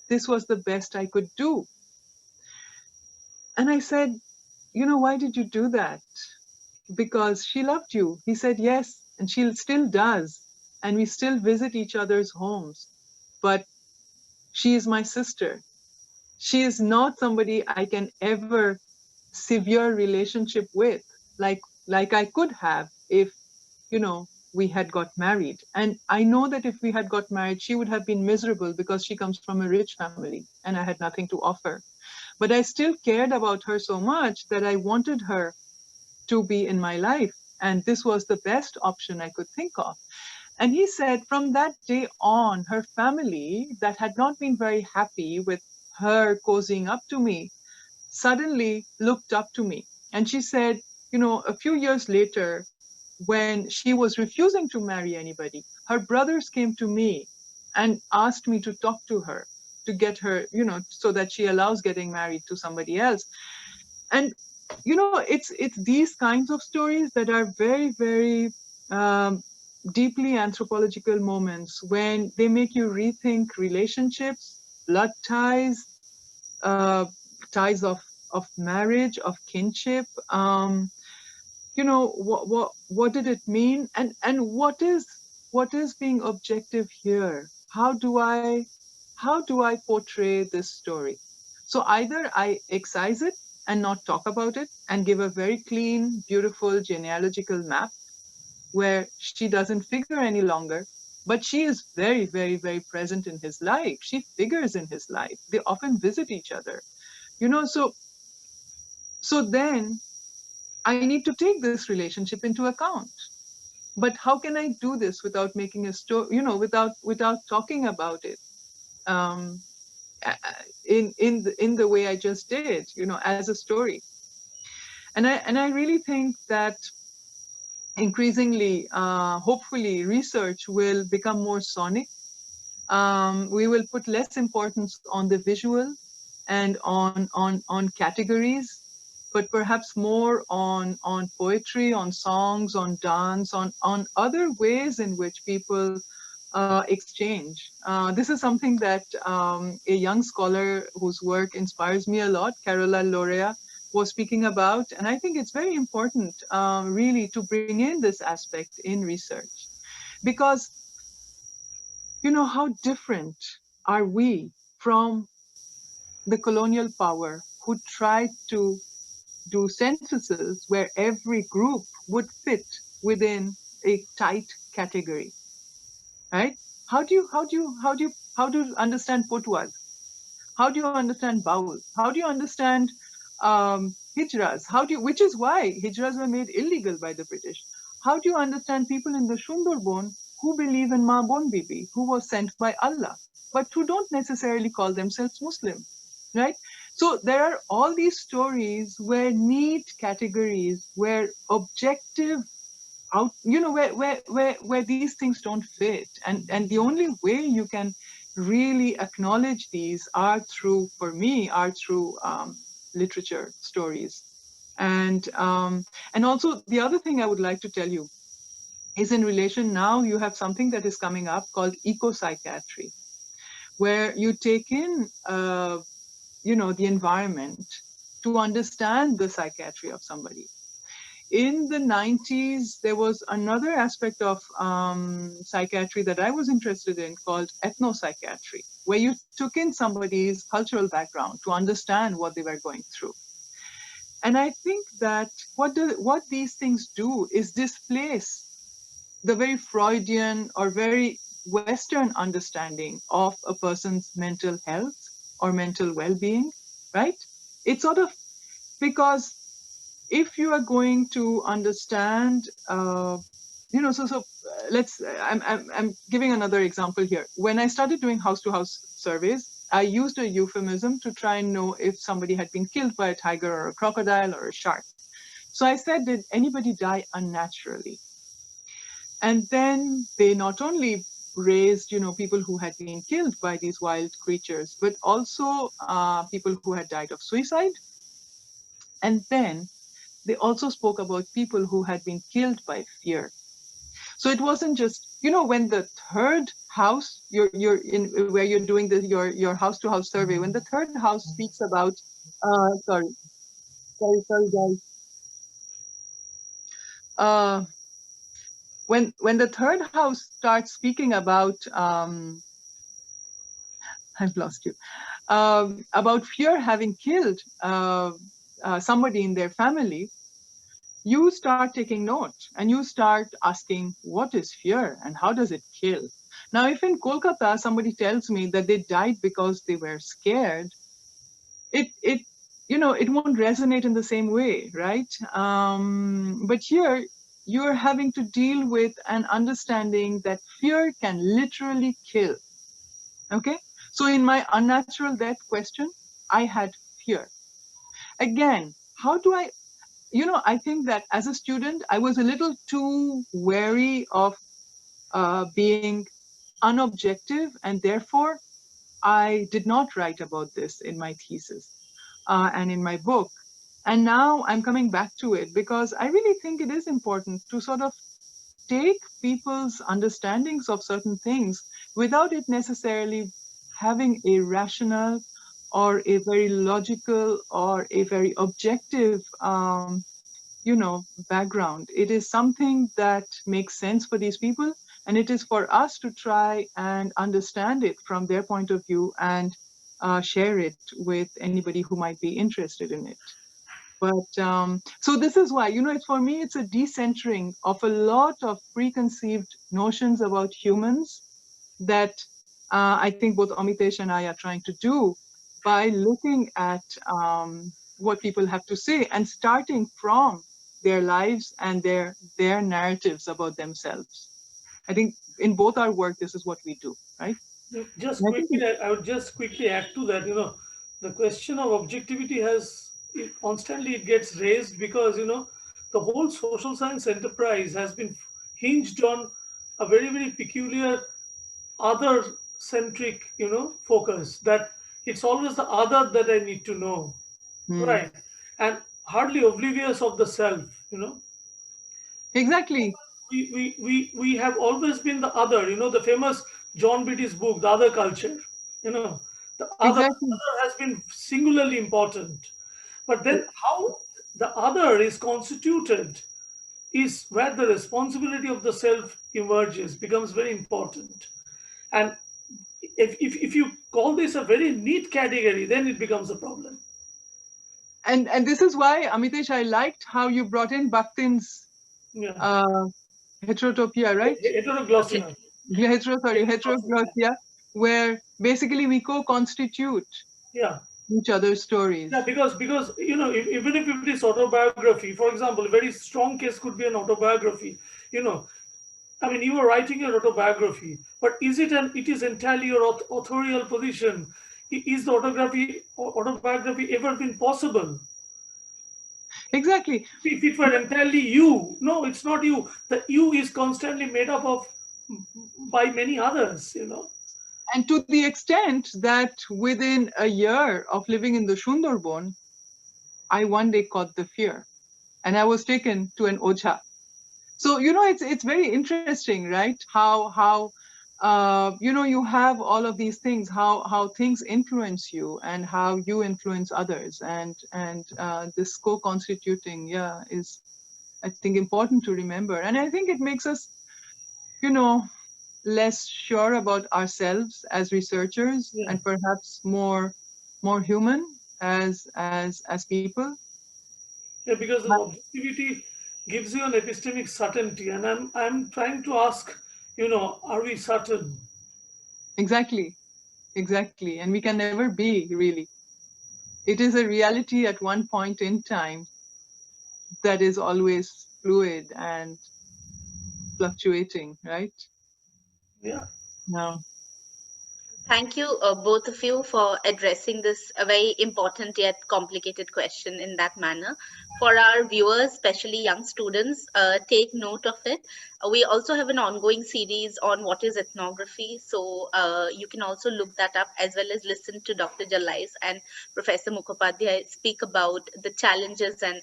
this was the best I could do. And I said, why did you do that? Because she loved you. He said, yes, and she still does. And we still visit each other's homes. But she is my sister. She is not somebody I can ever severe relationship with, like I could have if, we had got married. And I know that if we had got married, she would have been miserable because she comes from a rich family and I had nothing to offer. But I still cared about her so much that I wanted her to be in my life. And this was the best option I could think of. And he said from that day on, her family that had not been very happy with her cozying up to me suddenly looked up to me. And she said, a few years later, when she was refusing to marry anybody, her brothers came to me and asked me to talk to her to get her, so that she allows getting married to somebody else. And it's these kinds of stories that are very, very deeply anthropological moments when they make you rethink relationships, blood ties, ties of marriage, of kinship. What did it mean, and what is what is being objective here? How do I portray this story? So either I excise it and not talk about it and give a very clean, beautiful genealogical map where she doesn't figure any longer, but she is very, very, very present in his life. She figures in his life. They often visit each other. So then I need to take this relationship into account. But how can I do this without making a story, without talking about it um, in the way I just did, as a story? And I really think that increasingly, hopefully, research will become more sonic. We will put less importance on the visual and on categories, but perhaps more on poetry, on songs, on dance, on other ways in which people exchange. This is something that a young scholar whose work inspires me a lot, Carola Lorea, was speaking about. And I think it's very important, really, to bring in this aspect in research. Because, how different are we from the colonial power who tried to do censuses where every group would fit within a tight category, right? How do you understand Potwal? How do you understand Baul? How do you understand hijras? Which is why hijras were made illegal by the British. How do you understand people in the Sundarbans who believe in Ma Bon Bibi, who was sent by Allah, but who don't necessarily call themselves Muslim, right? So there are all these stories where neat categories, where objective out, where these things don't fit, and the only way you can really acknowledge these are through, for me, are through literature stories. And also, the other thing I would like to tell you is, in relation, now you have something that is coming up called eco-psychiatry, where you take in the environment to understand the psychiatry of somebody. In the 90s, there was another aspect of psychiatry that I was interested in called ethno-psychiatry, where you took in somebody's cultural background to understand what they were going through. And I think that what these things do is displace the very Freudian or very Western understanding of a person's mental health or mental well-being, right? It's sort of, because if you are going to understand, I'm giving another example here. When I started doing house-to-house surveys, I used a euphemism to try and know if somebody had been killed by a tiger or a crocodile or a shark. So I said, did anybody die unnaturally? And then they not only raised, people who had been killed by these wild creatures, but also people who had died of suicide. And then they also spoke about people who had been killed by fear. So it wasn't just, when the third house, you're in where you're doing your house-to-house survey, when the third house speaks about, sorry guys, when the third house starts speaking about, I've lost you, about fear having killed somebody in their family, you start taking note and you start asking, what is fear and how does it kill? Now, if in Kolkata somebody tells me that they died because they were scared, it won't resonate in the same way, right? But here you're having to deal with an understanding that fear can literally kill. Okay, so in my unnatural death question, I had fear. Again, how do I think that as a student, I was a little too wary of being unobjective, and therefore I did not write about this in my thesis and in my book. And now I'm coming back to it because I really think it is important to sort of take people's understandings of certain things without it necessarily having a rational or a very logical or a very objective background. It is something that makes sense for these people And it is for us to try and understand it from their point of view and share it with anybody who might be interested in it. But so this is why, it's for me, it's a decentering of a lot of preconceived notions about humans that I think both Amitesh and I are trying to do by looking at what people have to say and starting from their lives and their narratives about themselves. I think in both our work, this is what we do, right? Just And I think quickly, I would just quickly add to that. The question of objectivity constantly it gets raised because the whole social science enterprise has been hinged on a very very peculiar other centric focus, that it's always the other that I need to know, right? And hardly oblivious of the self. exactly, We have always been the other. The famous John Beatty's book, The Other Culture. The exactly. other has been singularly important. But then how the other is constituted is where the responsibility of the self emerges, becomes very important. And if you call this a very neat category, then it becomes a problem. And this is why, Amitesh, I liked how you brought in Bakhtin's Yeah. uh, heterotopia, right? Heteroglossia. Heteroglossia, where basically we co-constitute Yeah. each other's stories. Yeah, because even if it is autobiography, for example, a very strong case could be an autobiography. You know, I mean, you are writing your autobiography, but it is entirely your authorial position. Is the autobiography ever been possible? Exactly. If it were entirely you, no, it's not you. The you is constantly made up of by many others. And to the extent that within a year of living in the Sundarbans, I one day caught the fear and I was taken to an Oja. So, it's very interesting, right? How you have all of these things, how things influence you and how you influence others. And this co-constituting, yeah, is, I think, important to remember. And I think it makes us, you know, less sure about ourselves as researchers Yeah. and perhaps more human as people. Yeah, because the objectivity gives you an epistemic certainty, and I'm trying to ask, are we certain? Exactly, and we can never be, really. It is a reality at one point in time that is always fluid and fluctuating, right? Yeah. No. Thank you, both of you, for addressing this a very important yet complicated question in that manner. For our viewers, especially young students, take note of it. We also have an ongoing series on what is ethnography, so you can also look that up, as well as listen to Dr. Jalais and Professor Mukhopadhyay speak about the challenges and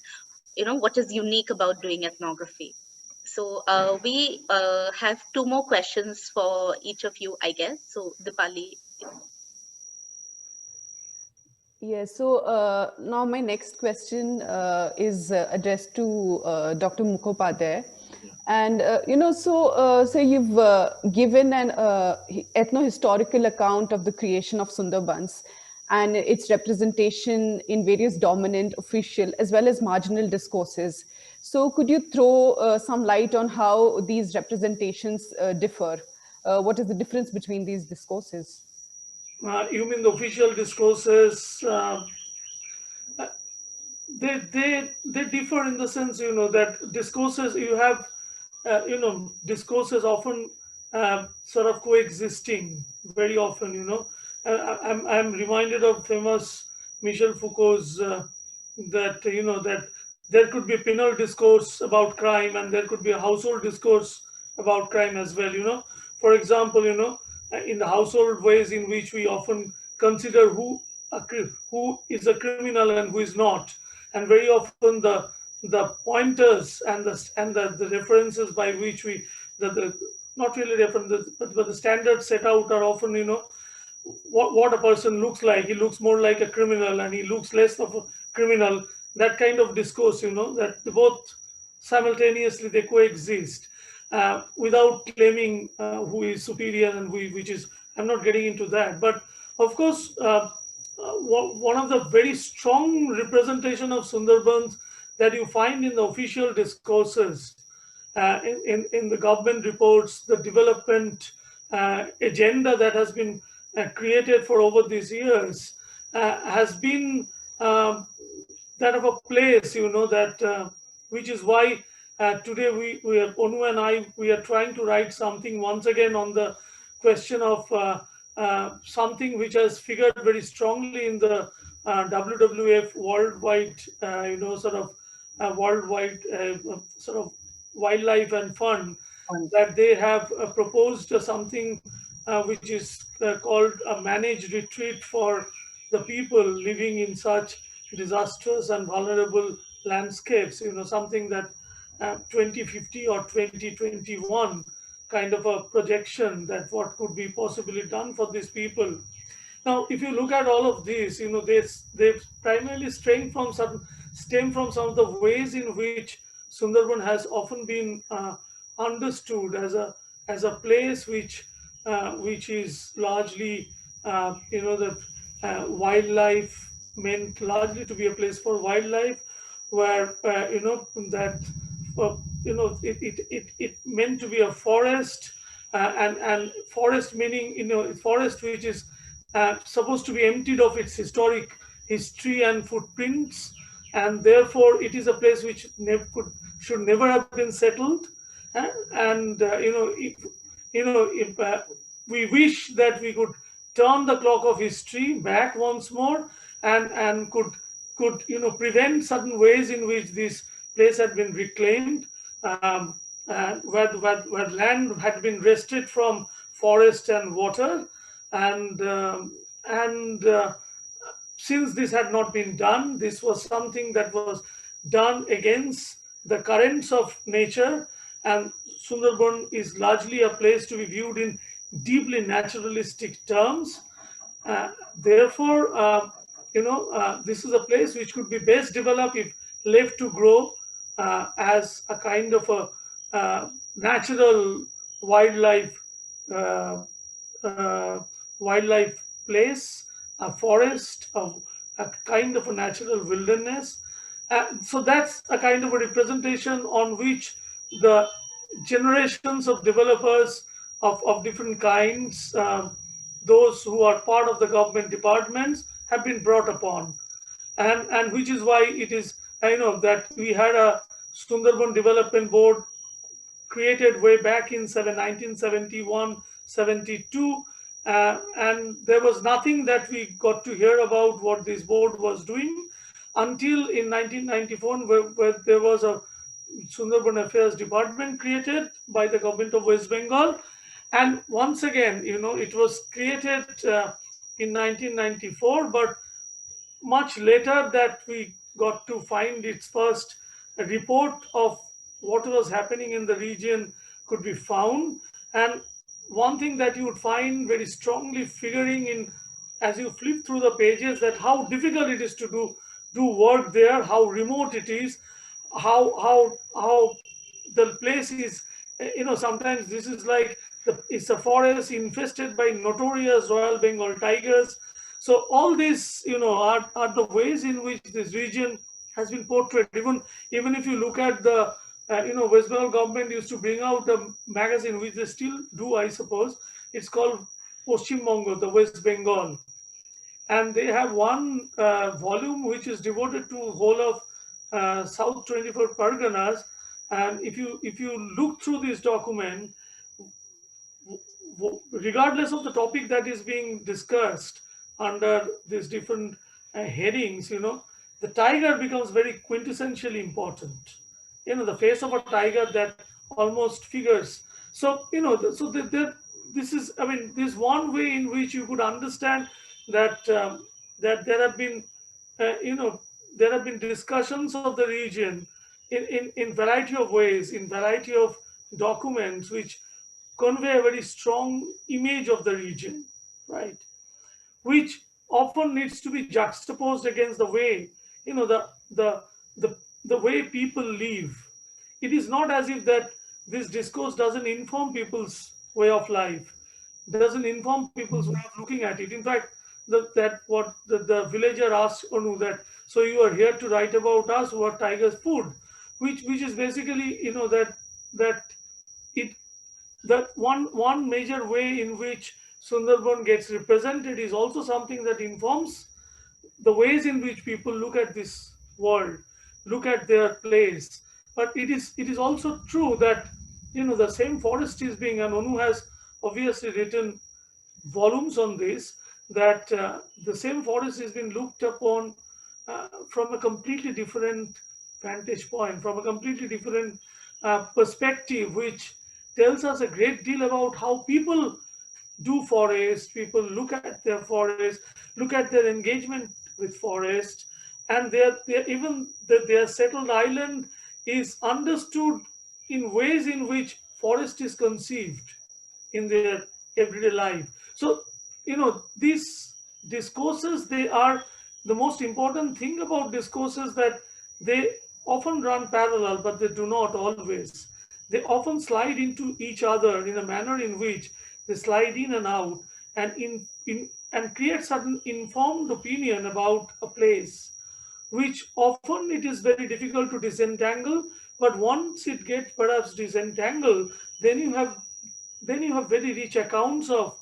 what is unique about doing ethnography. So we have two more questions for each of you, I guess. So Deepali. Yes, so now my next question is addressed to Dr. Mukhopadhyay. And, so you've given an ethno-historical account of the creation of Sundarbans and its representation in various dominant, official, as well as marginal discourses. So could you throw some light on how these representations differ? What is the difference between these discourses? You mean the official discourses? They differ in the sense that discourses you have discourses often sort of coexisting very often. I'm reminded of famous Michel Foucault's that there could be penal discourse about crime and there could be a household discourse about crime as well. For example, in the household ways in which we often consider who is a criminal and who is not, and very often the pointers and the references by which we the not really references but the standards set out are often what a person looks like. He looks more like a criminal and he looks less of a criminal. That kind of discourse, that both simultaneously they coexist. without claiming who is superior and which is, I'm not getting into that. But of course, one of the very strong representation of Sundarbans that you find in the official discourses, in the government reports, the development agenda that has been created for over these years, has been that of a place, that which is why today we are, Onu and I, we are trying to write something once again on the question of something which has figured very strongly in the WWF worldwide, sort of worldwide sort of wildlife and fund, that they have proposed something which is called a managed retreat for the people living in such disastrous and vulnerable landscapes, something that 2050 or 2021 kind of a projection that what could be possibly done for these people. Now, if you look at all of these, they primarily stem from some of the ways in which Sundarban has often been understood as a place which is largely, the wildlife, meant largely to be a place for wildlife, where that it meant to be a forest, and forest meaning, forest which is supposed to be emptied of its historic history and footprints, and therefore it is a place which should never have been settled. And if we wish that we could turn the clock of history back once more, and could prevent certain ways in which this place had been reclaimed, where land had been wrested from forest and water, and since this had not been done, this was something that was done against the currents of nature, and Sundarban is largely a place to be viewed in deeply naturalistic terms. Therefore, this is a place which could be best developed if left to grow as a kind of a natural wildlife wildlife place, a forest, a kind of a natural wilderness. So that's a kind of a representation on which the generations of developers of different kinds, those who are part of the government departments, have been brought upon. And which is why it is, that we had a Sundarban Development Board created way back in 1971, 72, and there was nothing that we got to hear about what this board was doing until in 1994, where there was a Sundarban Affairs Department created by the government of West Bengal. And once again, it was created in 1994, but much later that we got to find its first report of what was happening in the region could be found. And one thing that you would find very strongly figuring in as you flip through the pages, that how difficult it is to do work there, how remote it is, how the place is, sometimes this is like it's a forest infested by notorious Royal Bengal tigers. So all these, are the ways in which this region has been portrayed. Even if you look at the, West Bengal government used to bring out a magazine, which they still do, I suppose. It's called Paschim Bongo, the West Bengal. And they have one volume which is devoted to whole of South 24 Parganas. And if you look through this document, regardless of the topic that is being discussed under these different headings, the tiger becomes very quintessentially important. The face of a tiger that almost figures. So, this is, this one way in which you could understand that that there have been, there have been discussions of the region in variety of ways, in variety of documents, which convey a very strong image of the region, right? Which often needs to be juxtaposed against the way, the way people live. It is not as if that this discourse doesn't inform people's way of life, doesn't inform people's way of looking at it. In fact, the villager asked Anu that, so you are here to write about us who are tigers' food, which is basically, that it that one major way in which Sundarban gets represented is also something that informs the ways in which people look at this world, look at their place. But it is also true that the same forest is being, and Anu has obviously written volumes on this, that the same forest has been looked upon from a completely different vantage point, from a completely different perspective, which tells us a great deal about how people do forest, people look at their forest, look at their engagement with forest, and their settled island is understood in ways in which forest is conceived in their everyday life. So, these discourses, they are the most important thing about discourses, that they often run parallel, but they do not always. They often slide into each other in a manner in which they slide in and out, and and create certain informed opinion about a place, which often it is very difficult to disentangle. But once it gets perhaps disentangled, then you have very rich accounts of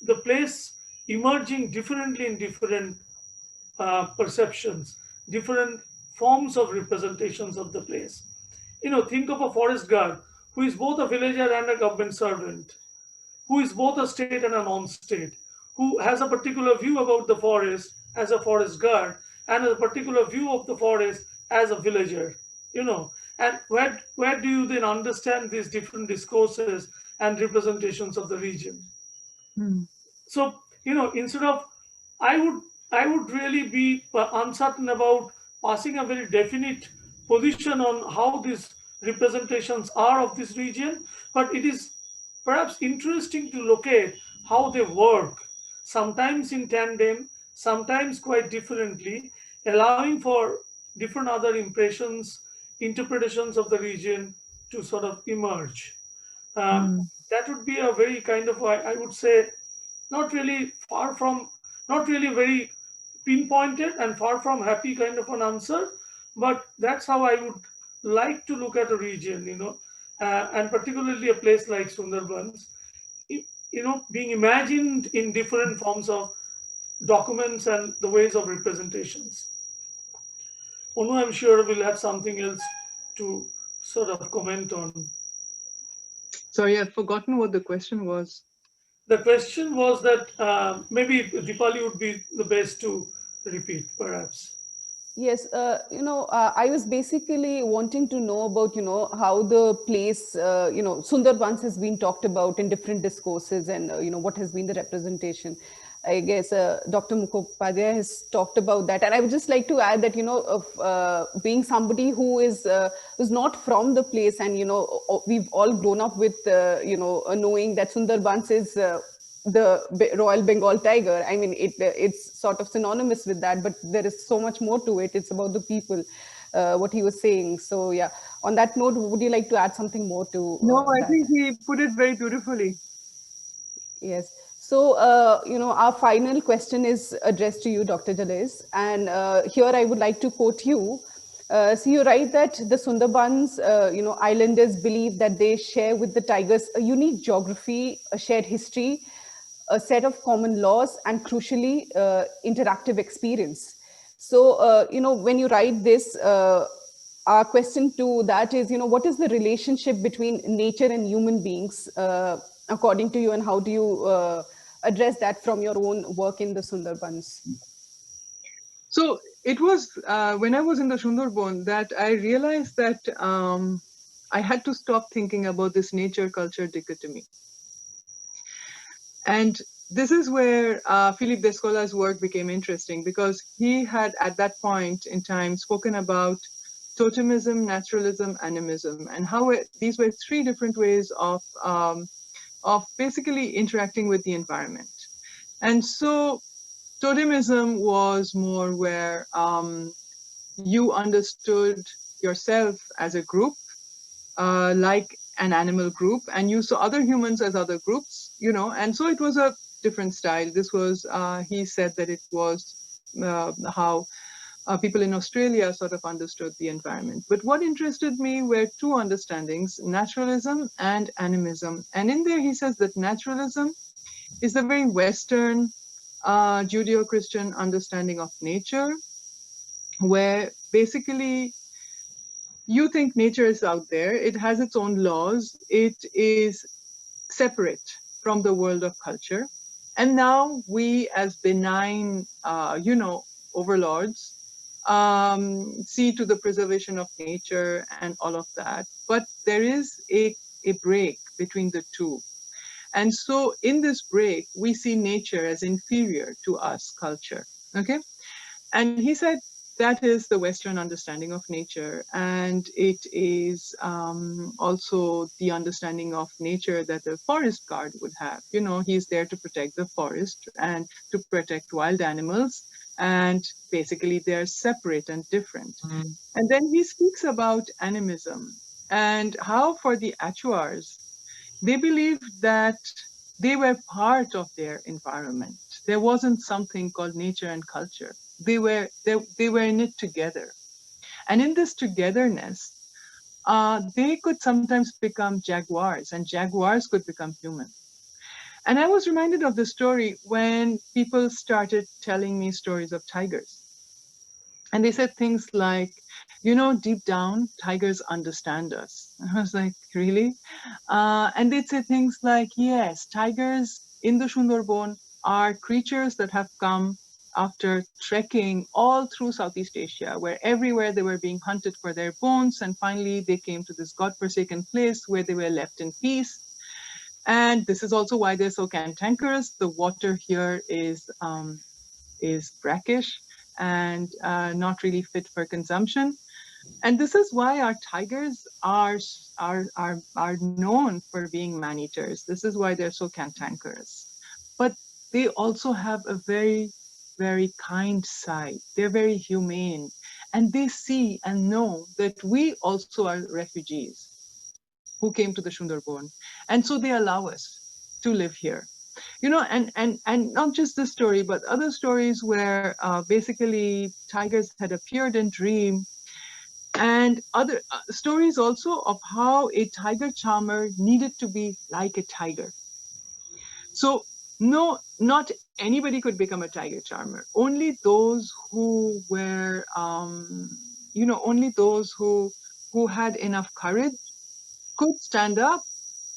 the place emerging differently in different perceptions, different forms of representations of the place. Think of a forest guard who is both a villager and a government servant, who is both a state and a non-state, who has a particular view about the forest as a forest guard, and a particular view of the forest as a villager. And where do you then understand these different discourses and representations of the region? So, instead of, I would I would really be uncertain about passing a very definite position on how these representations are of this region, but it is perhaps interesting to locate how they work, sometimes in tandem, sometimes quite differently, allowing for different other impressions, interpretations of the region to sort of emerge. That would be a very kind of, I would say, not really far from, not really very pinpointed and far from happy kind of an answer, but that's how I would like to look at a region, and particularly a place like Sundarbans, being imagined in different forms of documents and the ways of representations. Onu, I'm sure we'll have something else to sort of comment on. Sorry, I've forgotten what the question was. The question was that maybe Deepali would be the best to repeat, perhaps. Yes, I was basically wanting to know about, how the place, Sundarbans has been talked about in different discourses, and, what has been the representation. I guess Dr. Mukhopadhyay has talked about that. And I would just like to add that, of being somebody who's not from the place, and, we've all grown up with, knowing that Sundarbans is the Royal Bengal tiger. I mean, it's sort of synonymous with that, but there is so much more to it. It's about the people, what he was saying. So yeah, on that note, would you like to add something more to No, I that? think he put it very beautifully. Yes. So, our final question is addressed to you, Dr. Jalais. And here I would like to quote you. So you write that the Sundarbans, islanders believe that they share with the tigers a unique geography, a shared history, a set of common laws, and crucially, interactive experience. So, when you write this, our question to that is, what is the relationship between nature and human beings, according to you, and how do you address that from your own work in the Sundarbans? So it was when I was in the Sundarban that I realized that I had to stop thinking about this nature-culture dichotomy. And this is where Philippe Descolla's work became interesting, because he had at that point in time spoken about totemism, naturalism, animism, and how these were three different ways of basically interacting with the environment. And so totemism was more where you understood yourself as a group, like an animal group, and you saw other humans as other groups, and so it was a different style. This was, he said that it was how people in Australia sort of understood the environment. But what interested me were two understandings, naturalism and animism. And in there, he says that naturalism is the very Western Judeo-Christian understanding of nature, where basically you think nature is out there, it has its own laws, it is separate from the world of culture. And now we, as benign, overlords, see to the preservation of nature and all of that. But there is a break between the two. And so in this break, we see nature as inferior to us, culture. Okay? And he said that is the Western understanding of nature. And it is also the understanding of nature that the forest guard would have. He's there to protect the forest and to protect wild animals. And basically, they're separate and different. And then he speaks about animism and how, for the Achuars, they believed that they were part of their environment. There wasn't something called nature and culture. They were in it together. And in this togetherness, they could sometimes become jaguars, and jaguars could become human. And I was reminded of the story when people started telling me stories of tigers. And they said things like, deep down, tigers understand us. And I was like, really? And they'd say things like, yes, tigers in the Sundarbans are creatures that have come after trekking all through Southeast Asia, where everywhere they were being hunted for their bones. And finally, they came to this God-forsaken place where they were left in peace. And this is also why they're so cantankerous. The water here is brackish and not really fit for consumption. And this is why our tigers are known for being man-eaters. This is why they're so cantankerous. But they also have a very, very kind side. They're very humane. And they see and know that we also are refugees who came to the Sundarban. And so they allow us to live here. And not just this story, but other stories where basically tigers had appeared in dream, and other stories also of how a tiger charmer needed to be like a tiger. So no, not anybody could become a tiger charmer. Only those who were, only those who had enough courage could stand up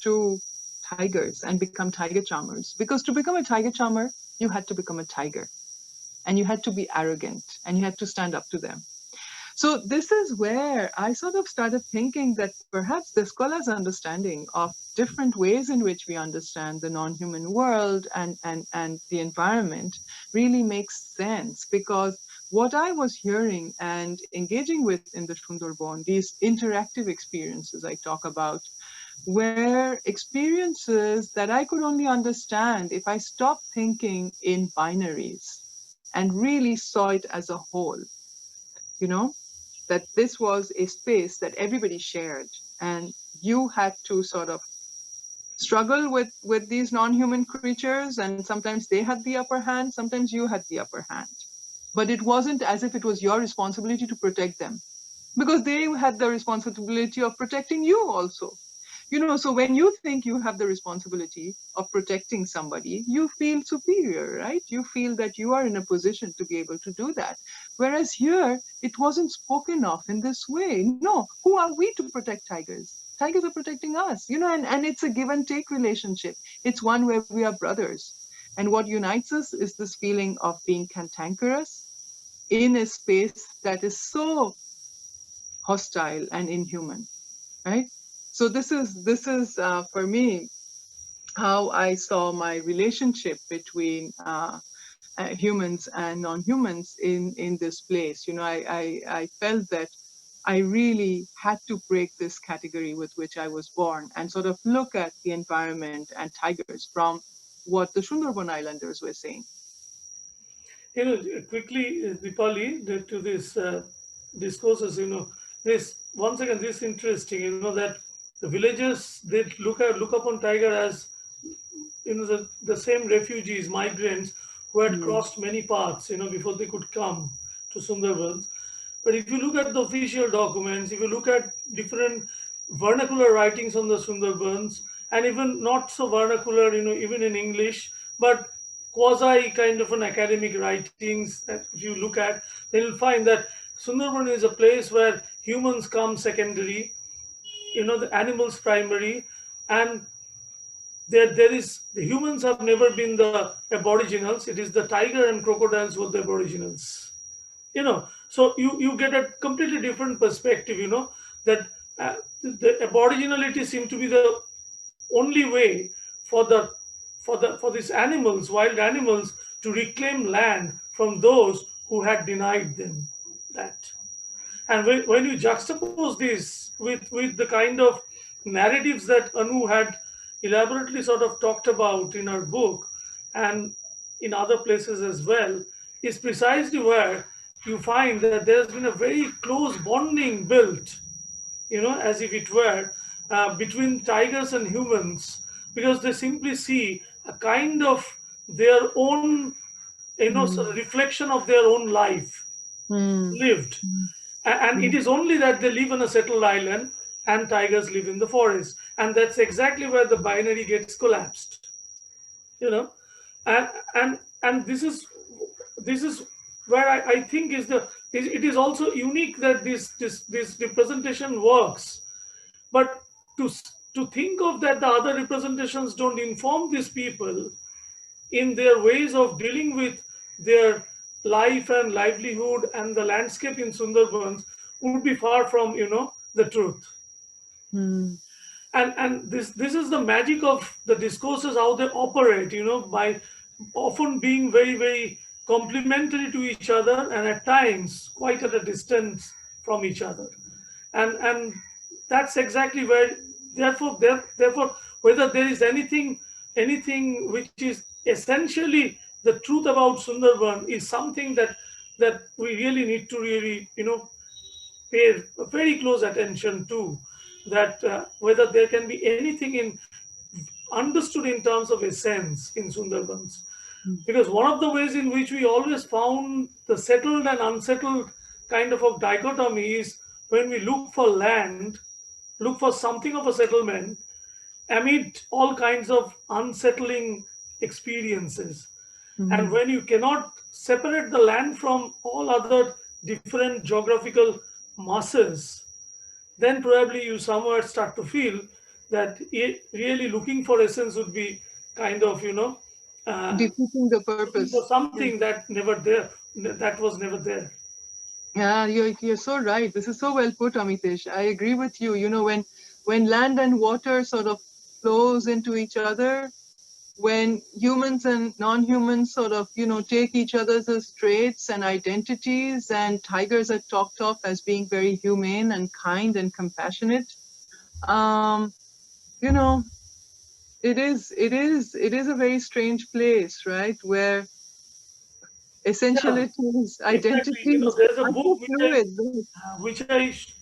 to tigers and become tiger charmers. Because to become a tiger charmer, you had to become a tiger, and you had to be arrogant, and you had to stand up to them. So this is where I sort of started thinking that perhaps the scholars' understanding of different ways in which we understand the non-human world and the environment really makes sense, because what I was hearing and engaging with in the Sundarban, these interactive experiences I talk about, were experiences that I could only understand if I stopped thinking in binaries and really saw it as a whole, that this was a space that everybody shared, and you had to sort of struggle with these non-human creatures, and sometimes they had the upper hand, sometimes you had the upper hand. But it wasn't as if it was your responsibility to protect them, because they had the responsibility of protecting you also. So when you think you have the responsibility of protecting somebody, you feel superior, right? You feel that you are in a position to be able to do that. Whereas here, it wasn't spoken of in this way. No, who are we to protect tigers? Tigers are protecting us, and it's a give and take relationship. It's one where we are brothers. And what unites us is this feeling of being cantankerous in a space that is so hostile and inhuman, right? So this is for me how I saw my relationship between humans and non-humans in this place. I felt that I really had to break this category with which I was born and sort of look at the environment and tigers from what the Sundarban Islanders were saying. Quickly, Dipali, to this discourses, this once again, this interesting, that The villagers, they look upon tiger as, the same refugees, migrants who had crossed many paths, before they could come to Sundarbans. But if you look at the official documents, if you look at different vernacular writings on the Sundarbans, and even not so vernacular, even in English, but quasi kind of an academic writings that if you look at, then you'll find that Sundarban is a place where humans come secondary, the animals primary, and there is, the humans have never been the aboriginals. It is the tiger and crocodiles who are the aboriginals. So you get a completely different perspective. That the aboriginality seems to be the only way for these animals, wild animals, to reclaim land from those who had denied them that. And when you juxtapose this with the kind of narratives that Anu had elaborately sort of talked about in her book and in other places as well, is precisely where you find that there's been a very close bonding built, as if it were, between tigers and humans, because they simply see a kind of their own, sort of reflection of their own life lived. And it is only that they live on a settled island and tigers live in the forest. And that's exactly where the binary gets collapsed. You know, and this is where I think it is also unique that this representation works. But to think of that the other representations don't inform these people in their ways of dealing with their life and livelihood and the landscape in Sundarbans would be far from the truth. And this is the magic of the discourses, how they operate, by often being very, very complementary to each other, and at times quite at a distance from each other. And that's exactly where, therefore whether there is anything which is essentially the truth about Sundarban is something that we really need to really pay very close attention to, that whether there can be anything in understood in terms of essence in Sundarbans. Because one of the ways in which we always found the settled and unsettled kind of a dichotomy is when we look for land, look for something of a settlement amid all kinds of unsettling experiences. And when you cannot separate the land from all other different geographical masses, then probably you somewhere start to feel that really looking for essence would be kind of, defeating the looking purpose. for something that was never there. Yeah, you're so right. This is so well put, Amitaj. I agree with you. When land and water sort of flows into each other, when humans and non-humans sort of, take each other's as traits and identities, and tigers are talked of as being very humane and kind and compassionate, you know, it is a very strange place, right? Where Yeah, essentialities, exactly. identities There's a are book so fluid. which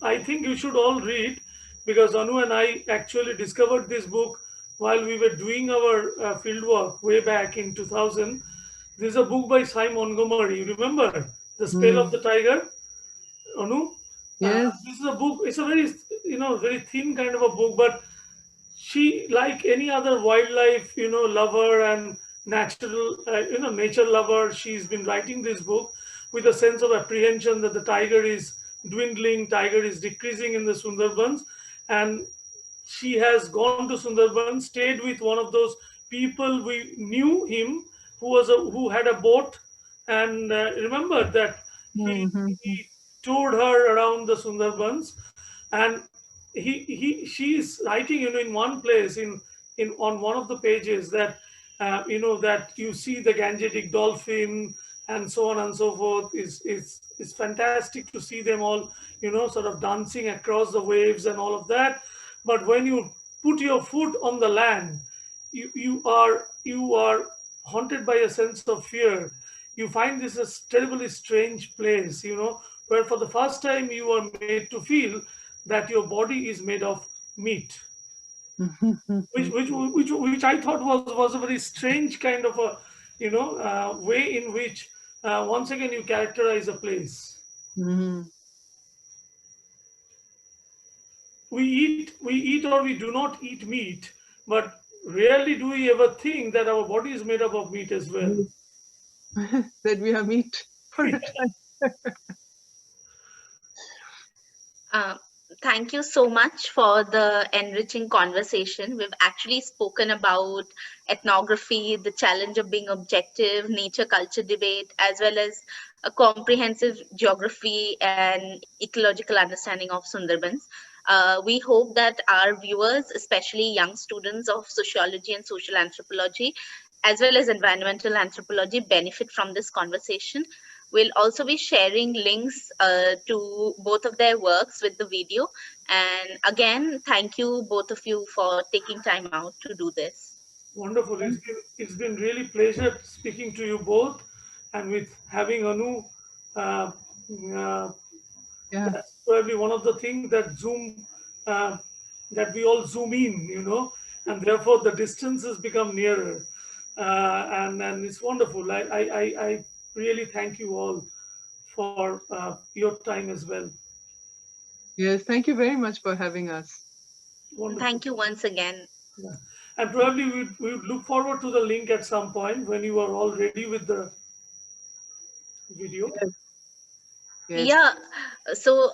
I think you should all read, because Anu and I actually discovered this book while we were doing our field work way back in 2000. This is a book by Cy Montgomery. You remember The Spell of the Tiger, Anu? Yes. This is a book. It's a very very thin kind of a book, but she, like any other wildlife lover and natural nature lover, she's been writing this book with a sense of apprehension that the tiger is dwindling, tiger is decreasing in the Sundarbans. And she has gone to Sundarbans, stayed with one of those people, we knew him, who had a boat, and remembered that he toured her around the Sundarbans. And she's writing in one place, in on one of the pages, that that you see the Gangetic dolphin and so on and so forth. Is fantastic to see them all sort of dancing across the waves and all of that. But when you put your foot on the land, you are haunted by a sense of fear. You find this a terribly strange place, where for the first time you are made to feel that your body is made of meat. which I thought was a very strange kind of a way in which once again you characterize a place. We eat or we do not eat meat, but rarely do we ever think that our body is made up of meat as well. That we have meat for a time. Thank you so much for the enriching conversation. We've actually spoken about ethnography, the challenge of being objective, nature culture debate, as well as a comprehensive geography and ecological understanding of Sundarbans. We hope that our viewers, especially young students of sociology and social anthropology, as well as environmental anthropology, benefit from this conversation. We'll also be sharing links to both of their works with the video. And again, thank you both of you for taking time out to do this. Wonderful. It's been really pleasure speaking to you both, and with having Anu. Uh, uh, Yeah. that's probably one of the things that we all zoom in, and therefore the distances become nearer, and it's wonderful. I really thank you all for your time as well. Yes. Thank you very much for having us. Wonderful. Thank you once again. Yeah. And probably we would look forward to the link at some point when you are all ready with the video. Yes. Yes. Yeah. So